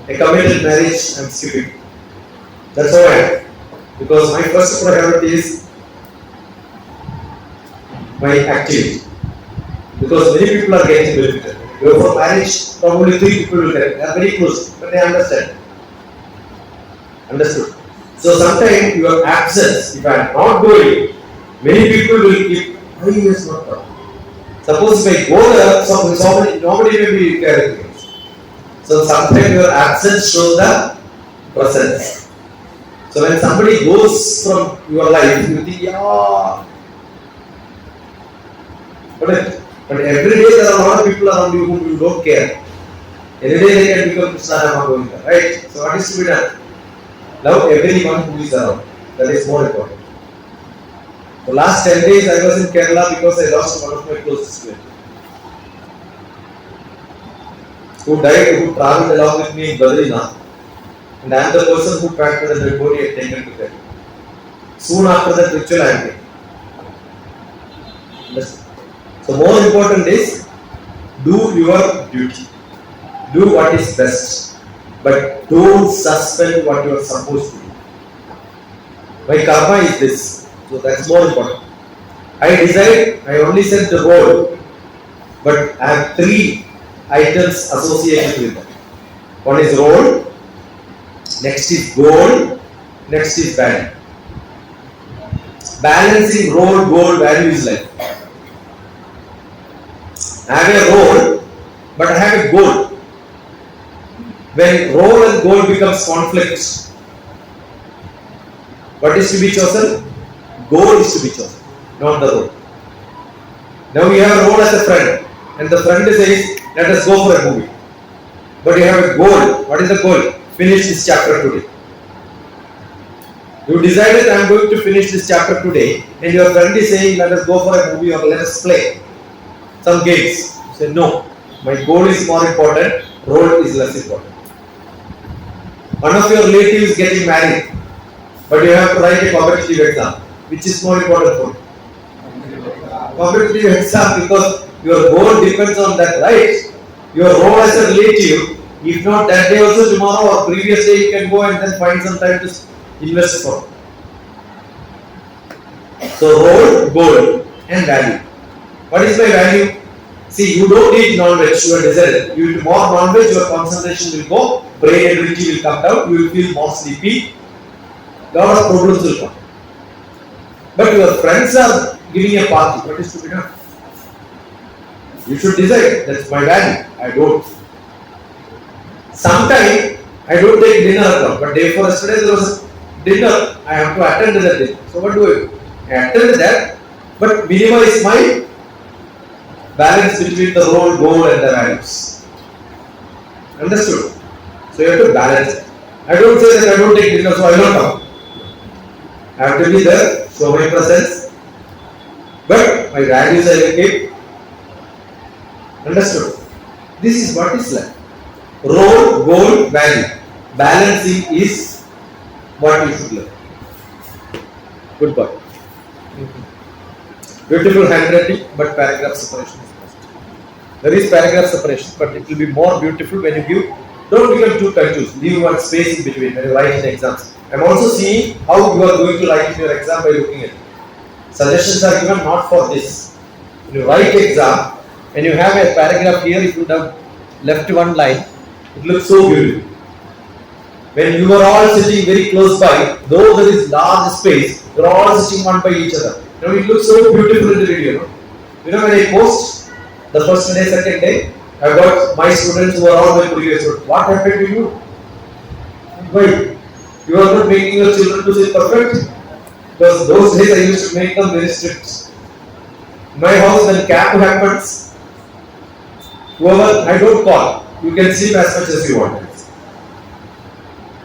A committed marriage, I am skipping. That's how I am. Because my first priority is my activity. Because many people are getting benefited. You go for marriage, probably 3 people will get it. They are very close, but they understand. Understood? So sometimes your absence, if I am not going, many people will keep, why he has not come? Suppose if I go there, nobody may be carrying it. So sometimes your absence shows the presence. So when somebody goes from your life, you think, yeah. But every day there are a lot of people around you whom you don't care. Every day they can become Krishna Rama Govinda, right? So what is to be done? Love everyone who is around. That is more important. The last 10 days I was in Kerala because I lost one of my closest friends. Who died, who travelled along with me in Badrinath. And I am the person who packed the dead body and taken to them. Soon after that ritual I am dead. So more important is, do your duty. Do what is best. But don't suspend what you are supposed to do. My karma is this. So that's more important. I decide, I only set the goal, but I have 3 items associated with that. One is role, next is goal, next is value. Balancing role, goal, value is life. I have a role, but I have a goal. When role and goal becomes conflict, what is to be chosen? Goal is to be chosen, not the role. Now you have a role as a friend, and the friend says, let us go for a movie. But you have a goal. What is the goal? Finish this chapter today. You decided, I am going to finish this chapter today, and your friend is saying, let us go for a movie or let us play some games. You say, no, my goal is more important, role is less important. One of your relatives is getting married, but you have to write a competitive exam. Which is more important for you? Competitive exam, because your goal depends on that, right? Your role as a relative, if not that day also, tomorrow or previous day you can go and then find some time to invest for. So role, goal and value. What is my value? See, you don't eat non-veg, you are decided. You eat more non-veg, your concentration will go, brain ability will come down, you will feel more sleepy, lot of problems will come. But your friends are giving a party, what is to be done? You should decide, that's my value, I don't. Sometimes I don't take dinner at all, but day before yesterday there was a dinner, I have to attend that dinner. So what do I do? I attend that, but minimize my balance between the role, goal and the values. Understood? So you have to balance it. I don't say that I don't take dinner, so I don't come. I have to be there, show my presence, but my values I will keep. Understood? This is what is life. Role, goal, value. Balancing is what you should learn. Good boy. Beautiful handwriting, but paragraph separation is must. There is paragraph separation, but it will be more beautiful when you give. Don't become too confused. Leave one space in between when you write in exams. I am also seeing how you are going to write in your exam by looking at it. Suggestions are given not for this. When you write exam, when you have a paragraph here, if you would have left one line, it looks so beautiful. When you are all sitting very close by, though there is large space, you are all sitting one by each other. You know, it looks so beautiful in the video. No? You know, when I post the first day, second day, I got my students who are all my previous students. What happened to you? Why? You are not making your children to sit perfect? Because those days I used to make them very strict. In my house, when camp happens, whoever I don't call, you can sleep as much as you want.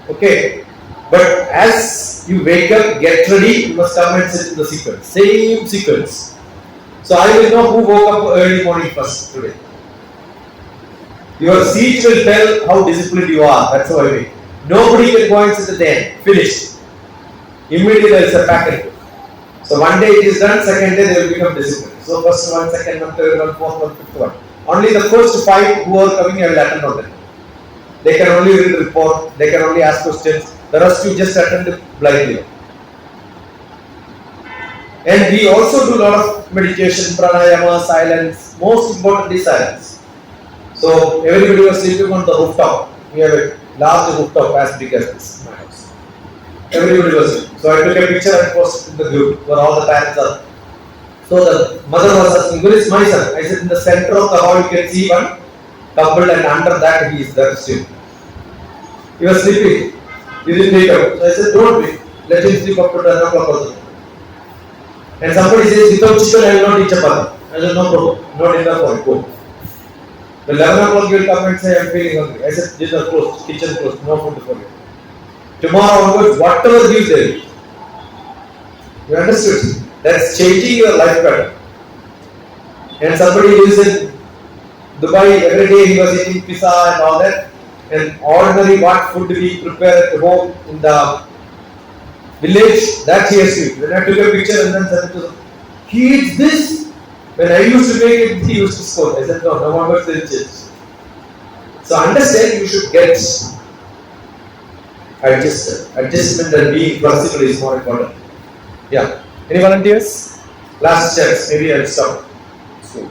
Okay, but as you wake up, get ready, you must come and sit in the sequence. Same sequence. So I will know who woke up early morning first today. Your seat will tell how disciplined you are. That's how I mean. Nobody can go and sit at the end. Finished. Immediately there is a packet. So one day it is done, second day they will become disciplined. So first one, second one, third one, fourth one, fifth one. Only the first 5 who are coming, I will attend on them. They can only read the report, they can only ask questions. The rest you just attend blindly. And we also do a lot of meditation, pranayama, silence. Most importantly, silence. So everybody was sleeping on the rooftop. We have a large rooftop as big as this. My house. Everybody was sleeping. So I took a picture and posted in the group where all the parents are. So the mother was asking, where is my son? I said, in the center of the hall you can see one couple and under that he is there still. He was sleeping. He didn't wake up. So I said, don't wait. Let him sleep up to 10 o'clock also. And somebody says, without chicken I will not eat chapati. I said, no problem. Not enough for it. Go. The 11 o'clock you will come and say, I am feeling hungry. I said, dinner closed, kitchen closed, no food for you. Tomorrow onwards, whatever gives there. You understood? That's changing your life pattern. And somebody lives in Dubai, every day he was eating pizza and all that. And ordinary what food we prepare at home in the village, that he has to eat. When I took a picture and then sent it to him, he eats this. When I used to make it, he used to scold. I said, no, no one will change. So understand, you should get adjustment and being flexible is more important. Yeah. Any volunteers? Last chance, maybe I'll stop. So,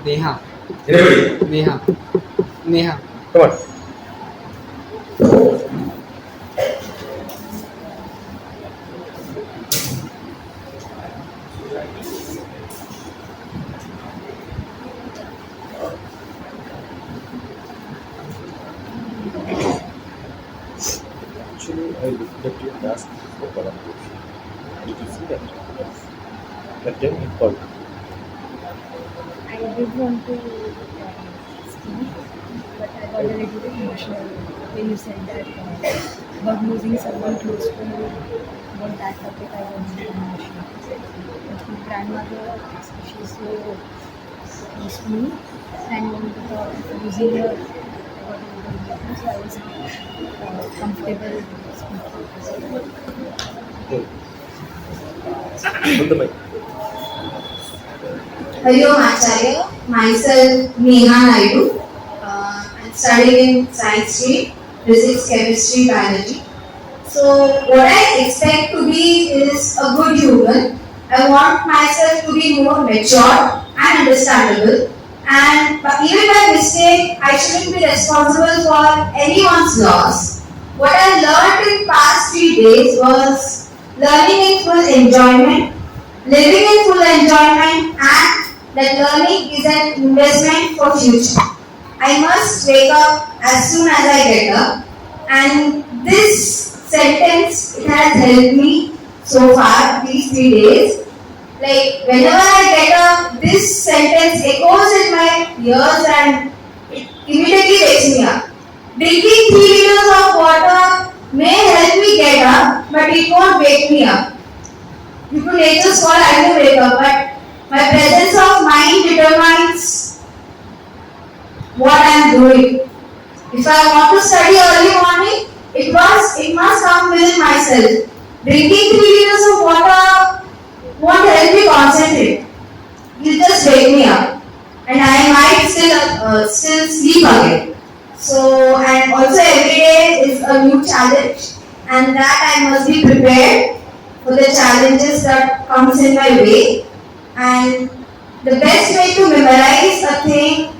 Neha. Anybody? Neha. Come on. Actually, I looked at your task for Tarapur. Did you see that? But then it called. I did want to speak, but I got a little bit emotional when you said that about losing someone close to you. About that topic, I was really emotional. But my grandmother, she's so close to me, and when we were losing her, I got a little emotional, so I was comfortable speaking. Put the mic. Hello, Acharya. Myself, Neha Naidu. I'm studying in science stream, physics, chemistry, biology. So, what I expect to be is a good human. I want myself to be more mature and understandable. And even by mistake, I shouldn't be responsible for anyone's loss. What I learned in past 3 days was learning in full enjoyment, living in full enjoyment, and that learning is an investment for future. I must wake up as soon as I get up, and this sentence, it has helped me so far these 3 days. Like whenever I get up, this sentence echoes in my ears and it immediately wakes me up. Drinking 3 liters of water may help me get up, but it won't wake me up. Due to nature's call, I will wake up, but my presence of mind determines what I am doing. If I want to study early morning, it must come within myself. Drinking 3 liters of water won't help me concentrate. You just wake me up, and I might still sleep again. So, and also every day is a new challenge, and that I must be prepared for the challenges that comes in my way. And the best way to memorize a thing,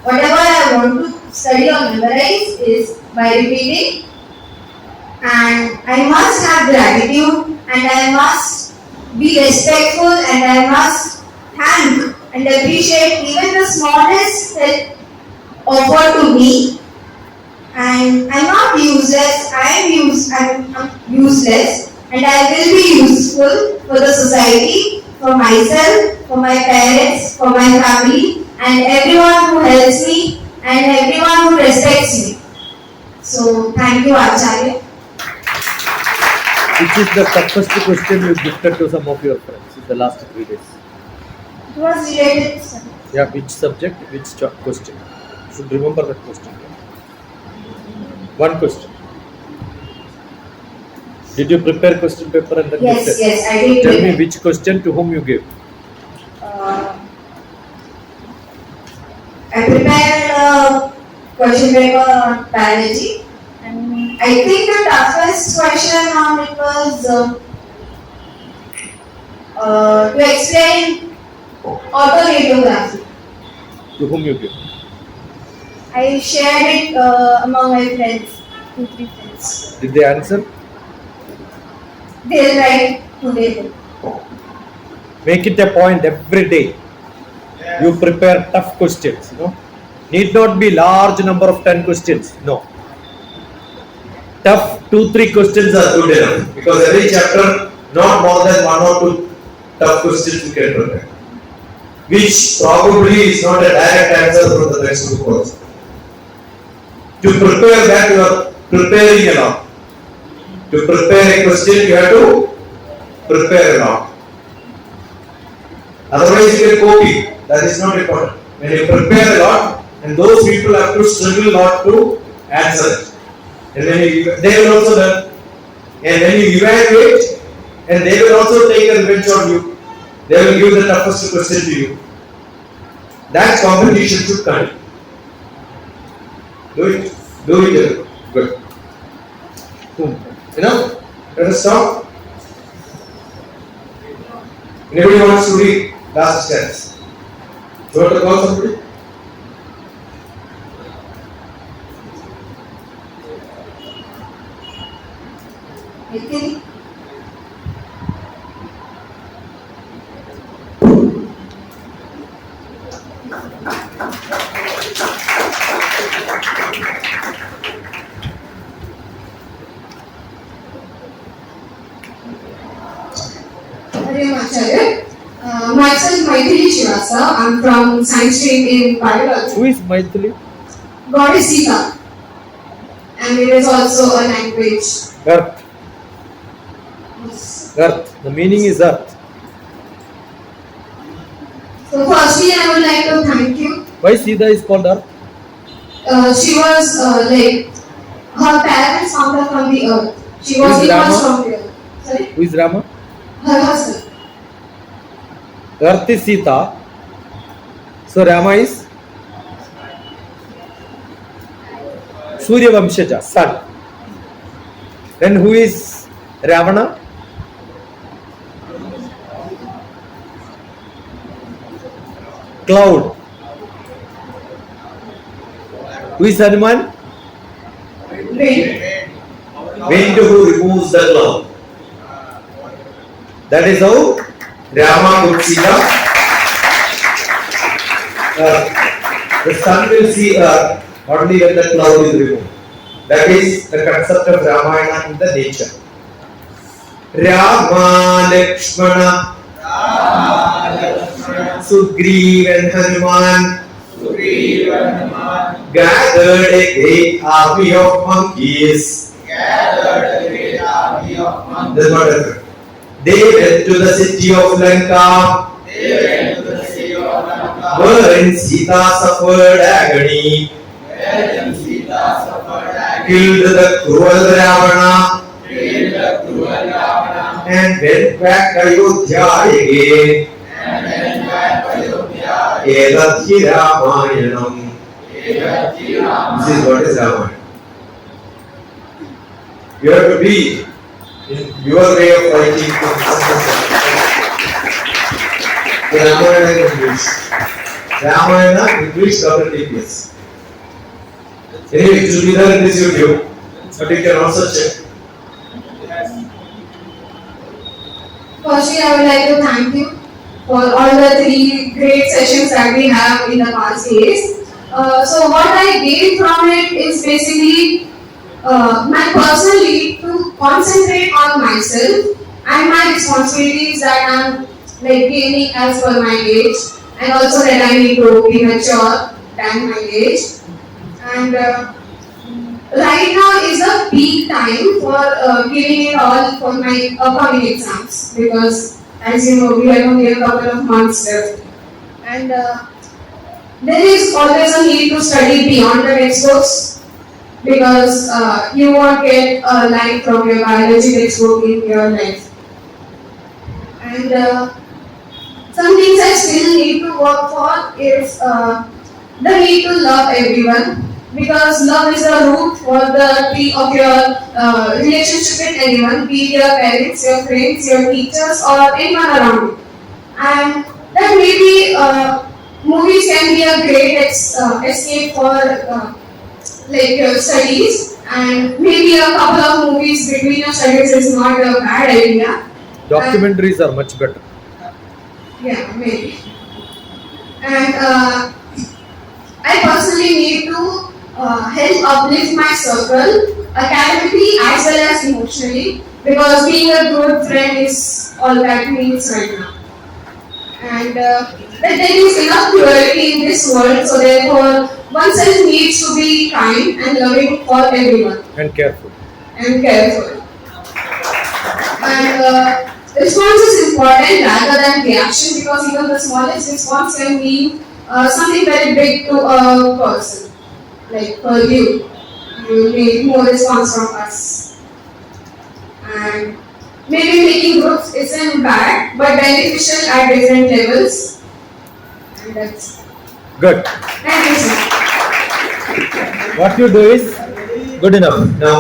whatever I want to study or memorize, is by repeating. And I must have gratitude, and I must be respectful, and I must thank and appreciate even the smallest help offered to me. And I'm not useless, I'm useless, and I will be useful for the society, for myself, for my parents, for my family, and everyone who helps me and everyone who respects me. So thank you, Acharya. Which is the toughest question you gifted to some of your friends in the last 3 days? It was related to study. Yeah, which subject, which question? You should remember that question. One question. Did you prepare question paper and then Yes, gifted? yes, I did. Tell me which question to whom you gave. I prepared a question paper on biology, and I think the toughest question on it was to explain autoradiography. To whom you gave? I shared it among my friends, 2-3 friends. Did they answer? They'll write today. Make it a point every day. You prepare tough questions. Need not be large number of 10 questions. No. Tough 2-3 questions are good enough because every chapter not more than 1 or 2 tough questions you can prepare, which probably is not a direct answer from the textbook also. To prepare that you are preparing a lot. To prepare a question you have to prepare a lot. Otherwise you can copy. That is not important. When you prepare a lot, and those people have to struggle a lot to answer it. And then they will also learn. And when you evaluate, and they will also take a revenge on you. They will give the toughest question to you. That competition should continue. Do it. Do it. Good. Enough? Let us stop. Anybody wants to read last steps? You want to call somebody? Okay. Myself, Maithili Shivasa. I'm from Science stream in biology. Who is Maithili? God is Sita. And it is also a language. Earth. Yes. Earth. The meaning is earth. So firstly, I would like to thank you. Why Sita is called earth? She was her parents found her from the earth. She Who was is emerged Rama? from the earth. Sorry? Who is Rama? Her husband. Earth is Sita. So Rama is Surya Vamshaja, son. Then who is Ravana? Cloud. Who is Hanuman? Rain. Wind who removes the cloud. That is how Rama could see the sun will see earth only when the cloud is removed. That is the concept of Ramayana in the nature. Rama, Lakshmana, Sugriv and Hanuman gathered a great army of monkeys. That's what happened. They went to the city of Lanka, wherein Sita suffered agony, killed the cruel Ravana, and went back to Ayodhya again. Edathi Ramayanam. This is what is Ramayana. You have to be in your way of writing. Ramayana in English. Ramayana English DrTPS. Anyway, it will be there in this YouTube, but you can also check. Firstly, I would like to thank you for all the 3 great sessions that we have in the past days. So what I gained from it is basically my personal need to concentrate on myself and my responsibilities that I'm like gaining as per my age, and also that I need to be mature than my age. And right now is a peak time for giving it all for my upcoming exams, because as you know we have only a couple of months left, and there is always a need to study beyond the textbooks, because you won't get a line from your biology textbook in your life. And some things I still need to work for is the need to love everyone, because love is the root for the tree of your relationship with anyone, be it your parents, your friends, your teachers, or anyone around you. And that maybe movies can be a great escape for like your studies, and maybe a couple of movies between your studies is not a bad idea. Documentaries are much better. Yeah, maybe. And I personally need to help uplift my circle academically as well as emotionally, because being a good friend is all that means right now. And that there is enough cruelty in this world, so therefore oneself needs to be kind and loving for everyone And careful. and careful. And response is important rather than reaction, because even the smallest response can mean something very big to a person. Like for you need more response from us. And maybe making groups isn't bad, but beneficial at different levels. And that's Good. thank you, sir. What you do is good enough. Now